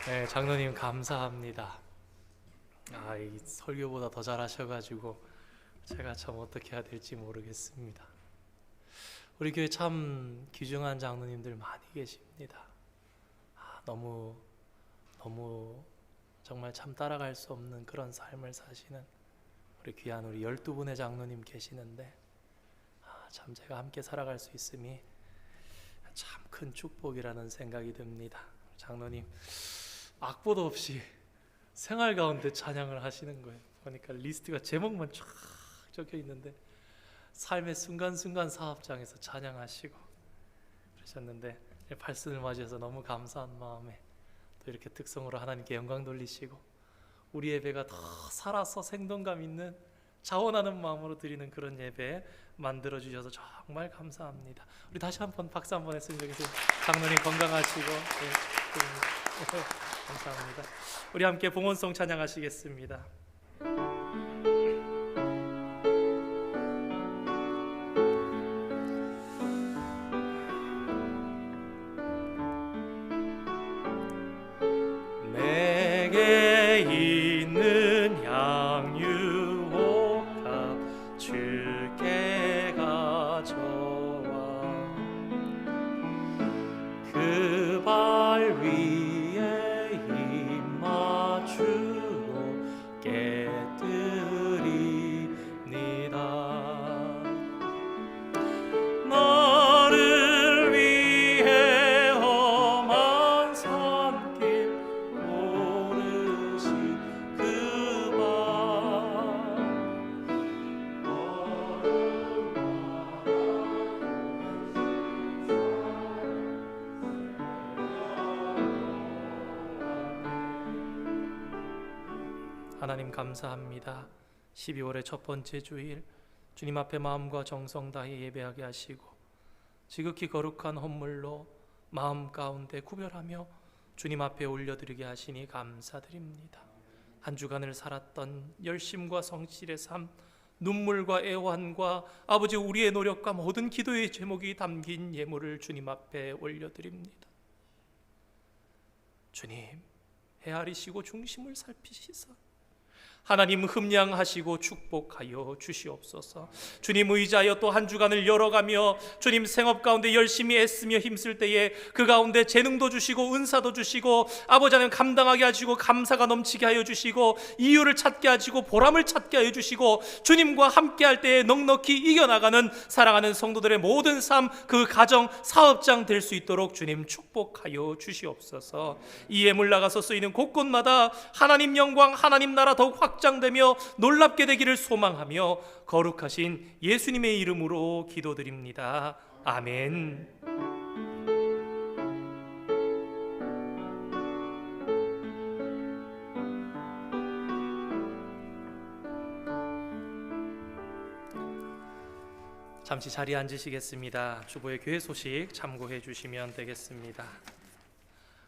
네, 장로님 감사합니다. 이 설교보다 더 잘하셔가지고 제가 참 어떻게 해야 될지 모르겠습니다. 우리 교회 참 귀중한 장로님들 많이 계십니다. 너무 정말 참 따라갈 수 없는 그런 삶을 사시는 우리 귀한 우리 12분의 장로님 계시는데 참 제가 함께 살아갈 수 있음이 참 큰 축복이라는 생각이 듭니다. 장로님 악보도 없이 생활 가운데 찬양을 하시는 거예요. 보니까 리스트가 제목만 쫙 적혀 있는데 삶의 순간순간 사업장에서 찬양하시고 하셨는데 발씀을 맞이해서 너무 감사한 마음에 또 이렇게 특성으로 하나님께 영광 돌리시고 우리 예배가 더 살아서 생동감 있는 자원하는 마음으로 드리는 그런 예배 만들어 주셔서 정말 감사합니다. 우리 다시 한번 박수 한번 했으면 좋겠습니다. 장로님 건강하시고 감사합니다. 우리 함께 봉헌송 찬양하시겠습니다. 내게 있는 향유옥합 주께 가져와 그 발 위에 입 맞추고 깨뜨리니다. 나를 위해 험한 산길 오르신 그 발 하나님 감사합니다. 12월의 첫 번째 주일 주님 앞에 마음과 정성 다해 예배하게 하시고 지극히 거룩한 헌물로 마음 가운데 구별하며 주님 앞에 올려드리게 하시니 감사드립니다. 한 주간을 살았던 열심과 성실의 삶, 눈물과 애환과 아버지 우리의 노력과 모든 기도의 제목이 담긴 예물을 주님 앞에 올려드립니다. 주님 헤아리시고 중심을 살피시사 하나님 흠량하시고 축복하여 주시옵소서. 주님 의지하여 또 한 주간을 열어가며 주님 생업 가운데 열심히 애쓰며 힘쓸 때에 그 가운데 재능도 주시고 은사도 주시고 아버지 하나님 감당하게 하시고 감사가 넘치게 하여 주시고 이유를 찾게 하시고 보람을 찾게 하여 주시고 주님과 함께 할 때에 넉넉히 이겨나가는 사랑하는 성도들의 모든 삶, 그 가정 사업장 될 수 있도록 주님 축복하여 주시옵소서. 이 예물 나가서 쓰이는 곳곳마다 하나님 영광 하나님 나라 더욱 확장되며 놀랍게 되기를 소망하며 거룩하신 예수님의 이름으로 기도드립니다. 아멘. 잠시 자리에 앉으시겠습니다. 주보의 교회 소식 참고해 주시면 되겠습니다.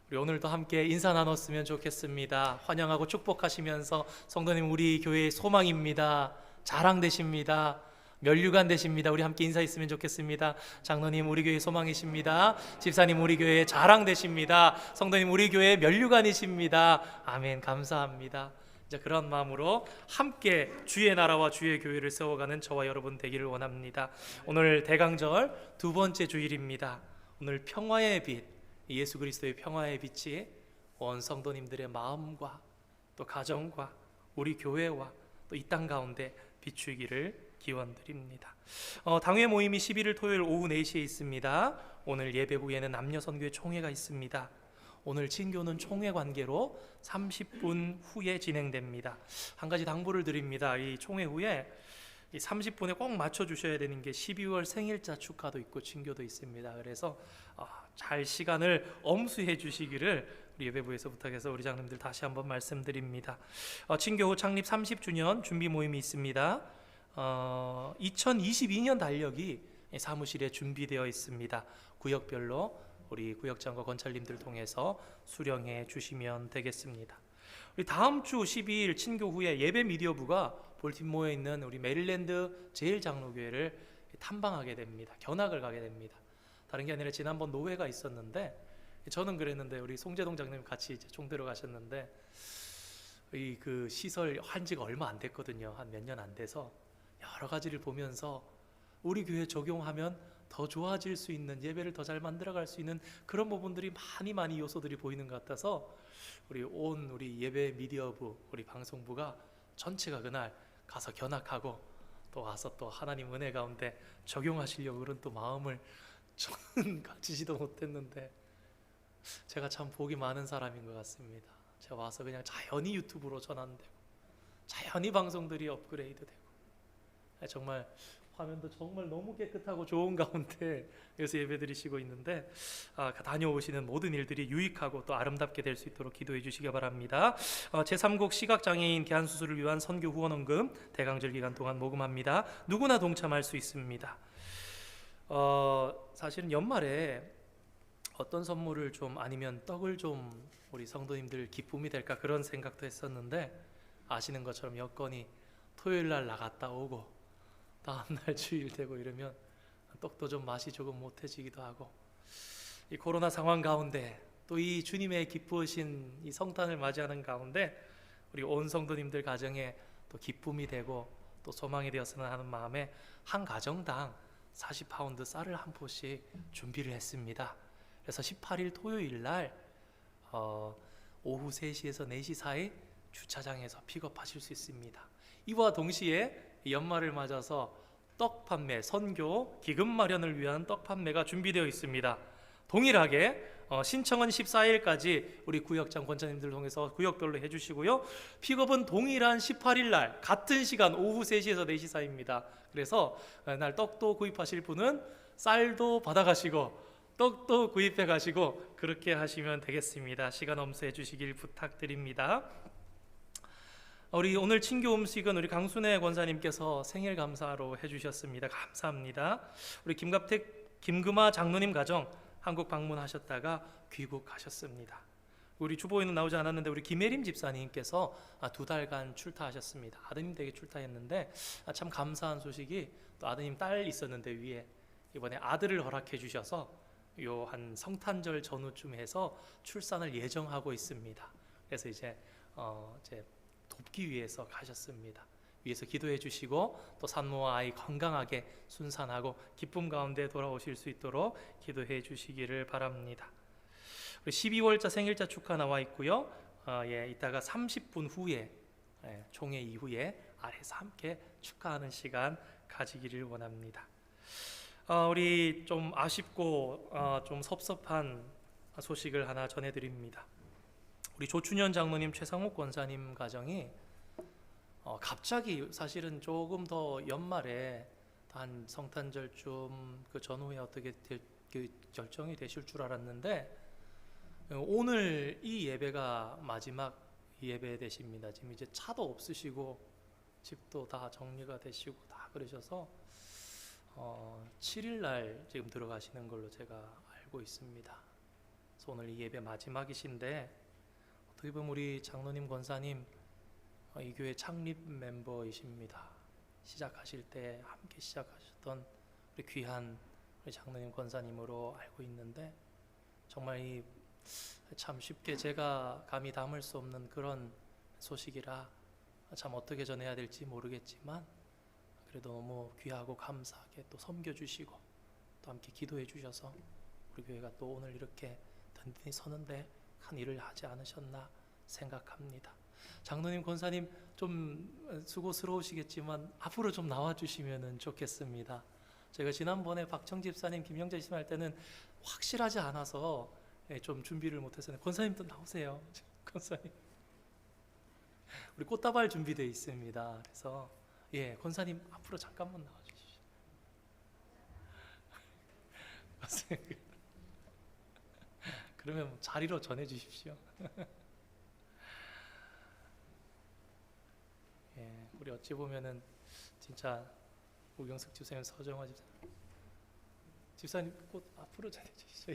우리 오늘도 함께 인사 나눴으면 좋겠습니다. 환영하고 축복하시면서 성도님 우리 교회의 소망입니다. 자랑 되십니다. 면류관 되십니다. 우리 함께 인사했으면 좋겠습니다. 장로님 우리 교회의 소망이십니다. 집사님 우리 교회의 자랑 되십니다. 성도님 우리 교회의 면류관이십니다. 아멘. 감사합니다. 이제 그런 마음으로 함께 주의 나라와 주의 교회를 세워가는 저와 여러분 되기를 원합니다. 오늘 대강절 두 번째 주일입니다. 오늘 평화의 빛, 예수 그리스도의 평화의 빛이 온 성도님들의 마음과 또 가정과 우리 교회와 또 이 땅 가운데 비추기를 기원드립니다. 당회 모임이 11일 토요일 오후 4시에 있습니다. 오늘 예배 후에는 남녀 선교회 총회가 있습니다. 오늘 진교는 총회 관계로 30분 후에 진행됩니다. 한 가지 당부를 드립니다. 이 총회 후에 이 30분에 꼭 맞춰 주셔야 되는 게 12월 생일자 축하도 있고 진교도 있습니다. 그래서 잘 시간을 엄수해 주시기를 우리 예배부에서 부탁해서 우리 장님들 다시 한번 말씀드립니다. 진교호 창립 30주년 준비 모임이 있습니다. 2022년 달력이 사무실에 준비되어 있습니다. 구역별로 우리 구역장과 권찰님들 통해서 수령해 주시면 되겠습니다. 우리 다음 주 12일 친교 후에 예배 미디어부가 볼티모어에 있는 우리 메릴랜드 제일장로교회를 탐방하게 됩니다. 견학을 가게 됩니다. 다른 게 아니라 지난번 노회가 있었는데 저는 그랬는데 우리 송재동 장님 같이 이제 총대로 가셨는데 이 그 시설 한지가 얼마 안 됐거든요. 한 몇 년 안 돼서 여러 가지를 보면서 우리 교회 적용하면 더 좋아질 수 있는 예배를 더 잘 만들어갈 수 있는 그런 부분들이 많이 요소들이 보이는 것 같아서 우리 예배 미디어부 우리 방송부가 전체가 그날 가서 견학하고 또 와서 또 하나님 은혜 가운데 적용하시려고 그런 또 마음을 저는 가지지도 못했는데 제가 참 복이 많은 사람인 것 같습니다. 제가 와서 그냥 자연히 유튜브로 전환되고 자연히 방송들이 업그레이드 되고 정말 화면도 정말 너무 깨끗하고 좋은 가운데 여기서 예배드리시고 있는데 다녀오시는 모든 일들이 유익하고 또 아름답게 될 수 있도록 기도해 주시기 바랍니다. 제3곡 시각장애인 개안수술을 위한 선교 후원원금 대강절 기간 동안 모금합니다. 누구나 동참할 수 있습니다. 사실은 연말에 어떤 선물을 좀 아니면 떡을 좀 우리 성도님들 기쁨이 될까 그런 생각도 했었는데 아시는 것처럼 여건이 토요일 날 나갔다 오고 다음날 주일 되고 이러면 떡도 좀 맛이 조금 못해지기도 하고 이 코로나 상황 가운데 또 이 주님의 기쁘신 이 성탄을 맞이하는 가운데 우리 온 성도님들 가정에 또 기쁨이 되고 또 소망이 되었으면 하는 마음에 한 가정당 40파운드 쌀을 한 포씩 준비를 했습니다. 그래서 18일 토요일 날 오후 3시에서 4시 사이 주차장에서 픽업하실 수 있습니다. 이와 동시에 연말을 맞아서 떡 판매, 선교, 기금 마련을 위한 떡 판매가 준비되어 있습니다. 동일하게 신청은 14일까지 우리 구역장 권사님들 통해서 구역별로 해주시고요. 픽업은 동일한 18일 날 같은 시간 오후 3시에서 4시 사이입니다. 그래서 날 떡도 구입하실 분은 쌀도 받아가시고 떡도 구입해 가시고 그렇게 하시면 되겠습니다. 시간 엄수해 주시길 부탁드립니다. 우리 오늘 친교 음식은 우리 강순애 권사님께서 생일 감사로 해주셨습니다. 감사합니다. 우리 김금아 장로님 가정 한국 방문하셨다가 귀국하셨습니다. 우리 주보에는 나오지 않았는데 우리 김혜림 집사님께서 2달간 출타하셨습니다. 아드님 댁에 출타했는데 참 감사한 소식이 또 아드님 딸 있었는데 위에 이번에 아들을 허락해 주셔서 요 한 성탄절 전후쯤 해서 출산을 예정하고 있습니다. 그래서 이제 돕기 위해서 가셨습니다. 위해서 기도해 주시고 또 산모와 아이 건강하게 순산하고 기쁨 가운데 돌아오실 수 있도록 기도해 주시기를 바랍니다. 우리 12월자 생일자 축하 나와 있고요. 이따가 30분 후에 총회 이후에 아래서 함께 축하하는 시간 가지기를 원합니다. 우리 좀 아쉽고 좀 섭섭한 소식을 하나 전해드립니다. 우리 조춘현 장로님, 최상욱 권사님 가정이 갑자기 사실은 조금 더 연말에 한 성탄절쯤 그 전후에 어떻게 결정이 되실 줄 알았는데 오늘 이 예배가 마지막 예배 되십니다. 지금 이제 차도 없으시고 집도 다 정리가 되시고 다 그러셔서 7일 날 지금 들어가시는 걸로 제가 알고 있습니다. 그래서 오늘 이 예배 마지막이신데 어떻게 보면 우리 장로님 권사님 이 교회 창립 멤버이십니다. 시작하실 때 함께 시작하셨던 우리 귀한 우리 장로님 권사님으로 알고 있는데 정말 참 쉽게 제가 감히 담을 수 없는 그런 소식이라 참 어떻게 전해야 될지 모르겠지만 그래도 너무 귀하고 감사하게 또 섬겨주시고 또 함께 기도해 주셔서 우리 교회가 또 오늘 이렇게 든든히 서는데 큰 일을 하지 않으셨나 생각합니다. 장로님 권사님 좀 수고스러우시겠지만 앞으로 좀 나와주시면 좋겠습니다. 제가 지난번에 박청 집사님, 김영재 집사님 할 때는 확실하지 않아서 좀 준비를 못했어요. 권사님도 나오세요. 권사님 우리 꽃다발 준비되어 있습니다. 그래서 권사님 앞으로 잠깐만 나와주시죠. 그러면 자리로 전해주십시오. 우리 어찌 보면은 진짜 우경석 집사님, 서정화 집사님 꼭 앞으로 전해주시죠.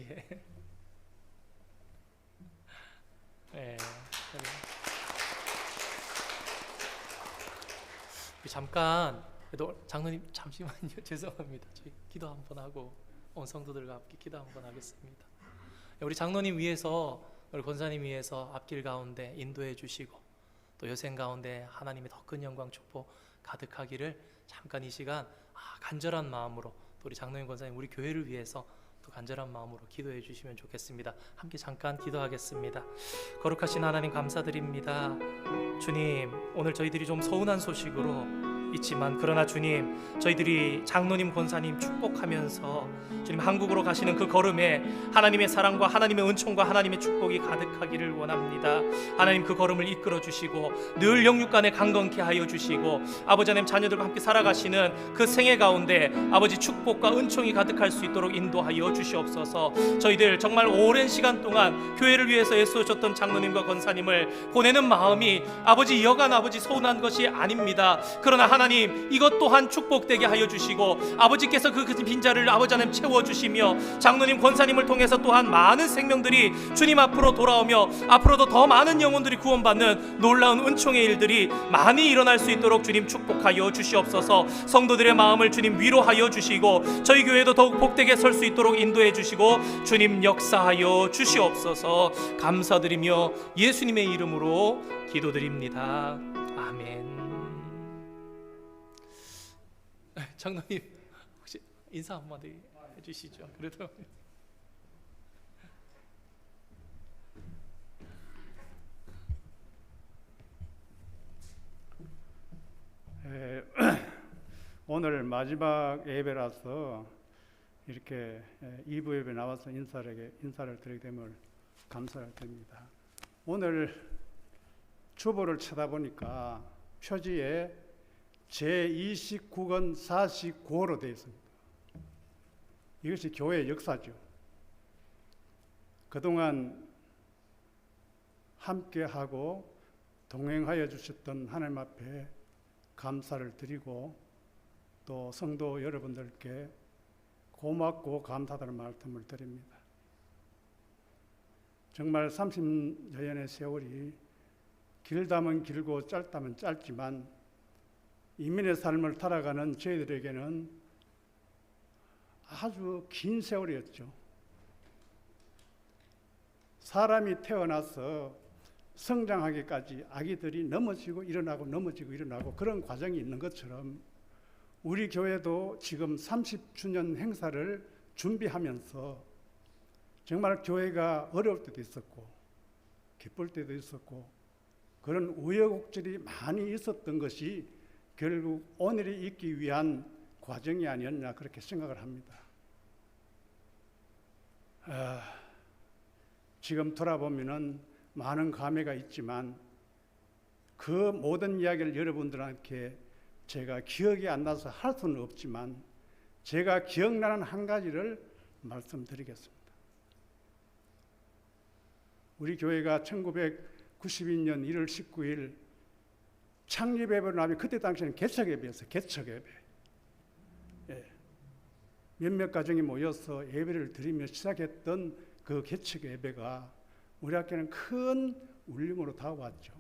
잠깐 그래도 장로님 잠시만요. 죄송합니다. 저희 기도 한번 하고 온 성도들과 함께 기도 한번 하겠습니다. 우리 장로님 위해서 우리 권사님 위해서 앞길 가운데 인도해 주시고 또 여생 가운데 하나님의 더 큰 영광 축복 가득하기를 잠깐 이 시간 간절한 마음으로 또 우리 장로님 권사님 우리 교회를 위해서 또 간절한 마음으로 기도해 주시면 좋겠습니다. 함께 잠깐 기도하겠습니다. 거룩하신 하나님 감사드립니다. 주님, 오늘 저희들이 좀 서운한 소식으로 있지만 그러나 주님, 저희들이 장로님 권사님 축복하면서 주님 한국으로 가시는 그 걸음에 하나님의 사랑과 하나님의 은총과 하나님의 축복이 가득하기를 원합니다. 하나님 그 걸음을 이끌어 주시고 늘 영육간에 강건케 하여 주시고 아버지 하나님 자녀들과 함께 살아가시는 그 생애 가운데 아버지 축복과 은총이 가득할 수 있도록 인도하여 주시옵소서. 저희들 정말 오랜 시간 동안 교회를 위해서 애써줬던 장로님과 권사님을 보내는 마음이 아버지 여간 아버지 서운한 것이 아닙니다. 그러나 하나님 이것 또한 축복되게 하여 주시고 아버지께서 그 빈자리를 아버지 하나님 채워주시며 장로님 권사님을 통해서 또한 많은 생명들이 주님 앞으로 돌아오며 앞으로도 더 많은 영혼들이 구원받는 놀라운 은총의 일들이 많이 일어날 수 있도록 주님 축복하여 주시옵소서. 성도들의 마음을 주님 위로하여 주시고 저희 교회도 더욱 복되게 설 수 있도록 인도해 주시고 주님 역사하여 주시옵소서. 감사드리며 예수님의 이름으로 기도드립니다. 아멘. 장로님 혹시 인사 한마디 해주시죠. 그래도 오늘 마지막 예배라서 이렇게 2부 예배 나와서 인사를 드리게 됨을 감사를 드립니다. 오늘 주보를 쳐다보니까 표지에 제29권 49호로 되어 있습니다. 이것이 교회의 역사죠. 그동안 함께하고 동행하여 주셨던 하나님 앞에 감사를 드리고 또 성도 여러분들께 고맙고 감사하다는 말씀을 드립니다. 정말 30여년의 세월이 길다면 길고 짧다면 짧지만 이민의 삶을 살아가는 저희들에게는 아주 긴 세월이었죠. 사람이 태어나서 성장하기까지 아기들이 넘어지고 일어나고 넘어지고 일어나고 그런 과정이 있는 것처럼 우리 교회도 지금 30주년 행사를 준비하면서 정말 교회가 어려울 때도 있었고 기쁠 때도 있었고 그런 우여곡절이 많이 있었던 것이 결국 오늘이 있기 위한 과정이 아니었나 그렇게 생각을 합니다. 지금 돌아보면은 많은 감회가 있지만 그 모든 이야기를 여러분들한테 제가 기억이 안 나서 할 수는 없지만 제가 기억나는 한 가지를 말씀드리겠습니다. 우리 교회가 1992년 1월 19일 창립 예배를 하면 그때 당시에는 개척 예배였어요. 개척 예배. 몇몇 가정이 모여서 예배를 드리며 시작했던 그 개척 예배가 우리 학교는 큰 울림으로 다가왔죠.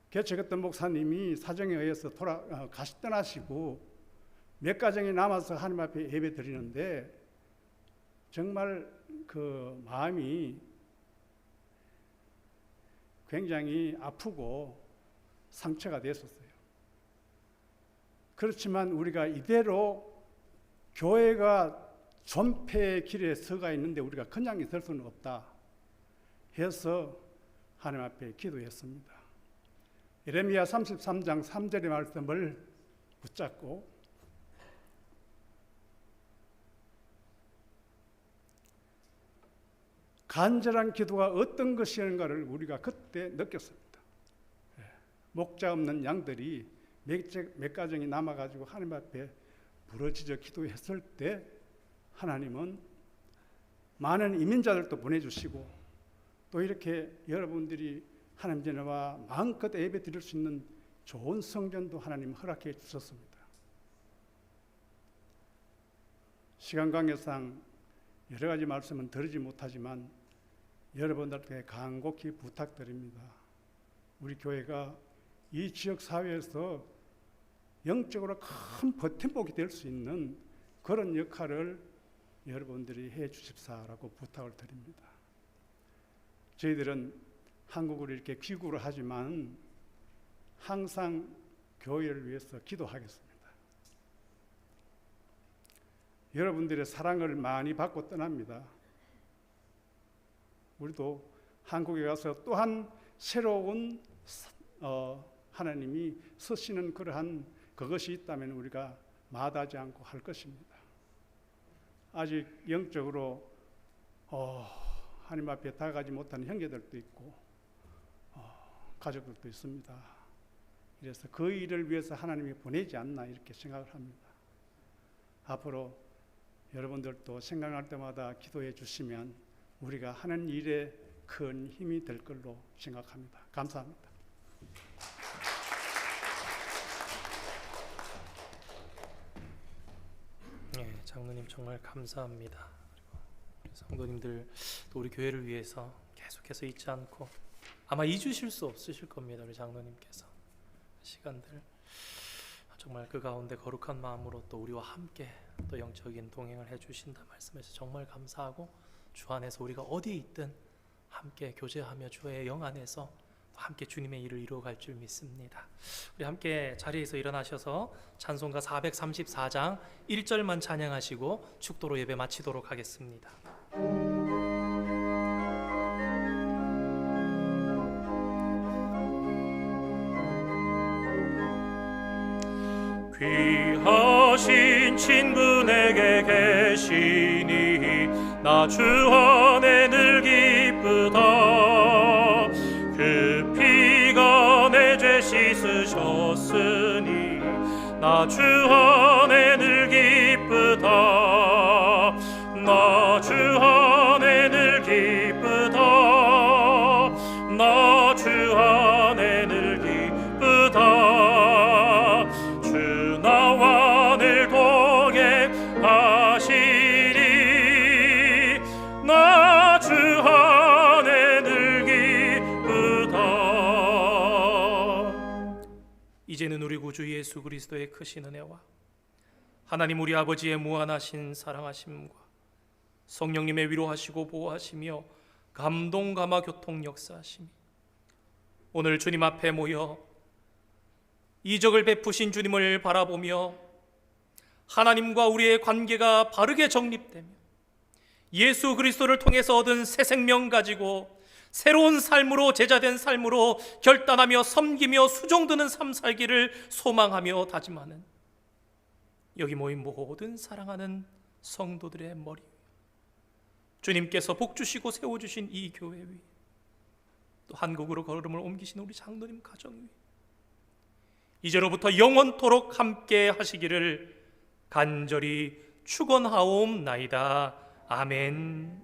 개척했던 목사님이 사정에 의해서 떠나시고 몇 가정이 남아서 하나님 앞에 예배 드리는데 정말 그 마음이 굉장히 아프고 상처가 됐었어요. 그렇지만 우리가 이대로 교회가 존폐의 길에 서가 있는데 우리가 그냥 있을 수는 없다 해서 하나님 앞에 기도했습니다. 예레미야 33장 3절의 말씀을 붙잡고 간절한 기도가 어떤 것이었는가를 우리가 그때 느꼈습니다. 목자 없는 양들이 몇 가정이 남아가지고 하나님 앞에 부르짖어 기도했을 때 하나님은 많은 이민자들도 보내주시고 또 이렇게 여러분들이 하나님 전에와 마음껏 예배 드릴 수 있는 좋은 성전도 하나님 허락해 주셨습니다. 시간 관계상 여러 가지 말씀은 드리지 못하지만 여러분들께 간곡히 부탁드립니다. 우리 교회가 이 지역 사회에서 영적으로 큰 버팀목이 될 수 있는 그런 역할을 여러분들이 해 주십사라고 부탁을 드립니다. 저희들은 한국을 이렇게 귀국을 하지만 항상 교회를 위해서 기도하겠습니다. 여러분들의 사랑을 많이 받고 떠납니다. 우리도 한국에 가서 또한 새로운 하나님이 쓰시는 그러한 그것이 있다면 우리가 마다하지 않고 할 것입니다. 아직 영적으로 하나님 앞에 다가가지 못하는 형제들도 있고 가족들도 있습니다. 그래서 그 일을 위해서 하나님이 보내지 않나 이렇게 생각을 합니다. 앞으로 여러분들도 생각날 때마다 기도해 주시면 우리가 하는 일에 큰 힘이 될 걸로 생각합니다. 감사합니다. 네, 장로님 정말 감사합니다. 그리고 성도님들 또 우리 교회를 위해서 계속해서 잊지 않고 아마 잊으실 수 없으실 겁니다. 우리 장로님께서 시간들 정말 그 가운데 거룩한 마음으로 또 우리와 함께 또 영적인 동행을 해주신다 말씀해서 정말 감사하고 주 안에서 우리가 어디에 있든 함께 교제하며 주의 영 안에서 함께 주님의 일을 이루어갈 줄 믿습니다. 우리 함께 자리에서 일어나셔서 찬송가 434장 1절만 찬양하시고 축도로 예배 마치도록 하겠습니다. 귀하신 친분에게 계시니 나 주 안에 늘 기쁘다. 그 피가 내 죄 씻으셨으니 나 주 안에 늘 기쁘다. 나 주 안에 늘 기쁘다. 나 주 안에 늘 기쁘다. 나와 늘 동행하시리. 나 주 안에 늘 기쁘다. 이제는 우리 구주 예수 그리스도의 크신 은혜와 하나님 우리 아버지의 무한하신 사랑하심과 성령님의 위로하시고 보호하시며 감동 감화 교통 역사하심이 오늘 주님 앞에 모여 이적을 베푸신 주님을 바라보며 하나님과 우리의 관계가 바르게 정립되며 예수 그리스도를 통해서 얻은 새 생명 가지고 새로운 삶으로 제자된 삶으로 결단하며 섬기며 수종드는 삶 살기를 소망하며 다짐하는 여기 모인 모든 사랑하는 성도들의 머리 위에 주님께서 복주시고 세워주신 이 교회 위에 또 한국으로 걸음을 옮기신 우리 장로님 가정 위에 이제로부터 영원토록 함께 하시기를 간절히 축원하옵나이다. 아멘.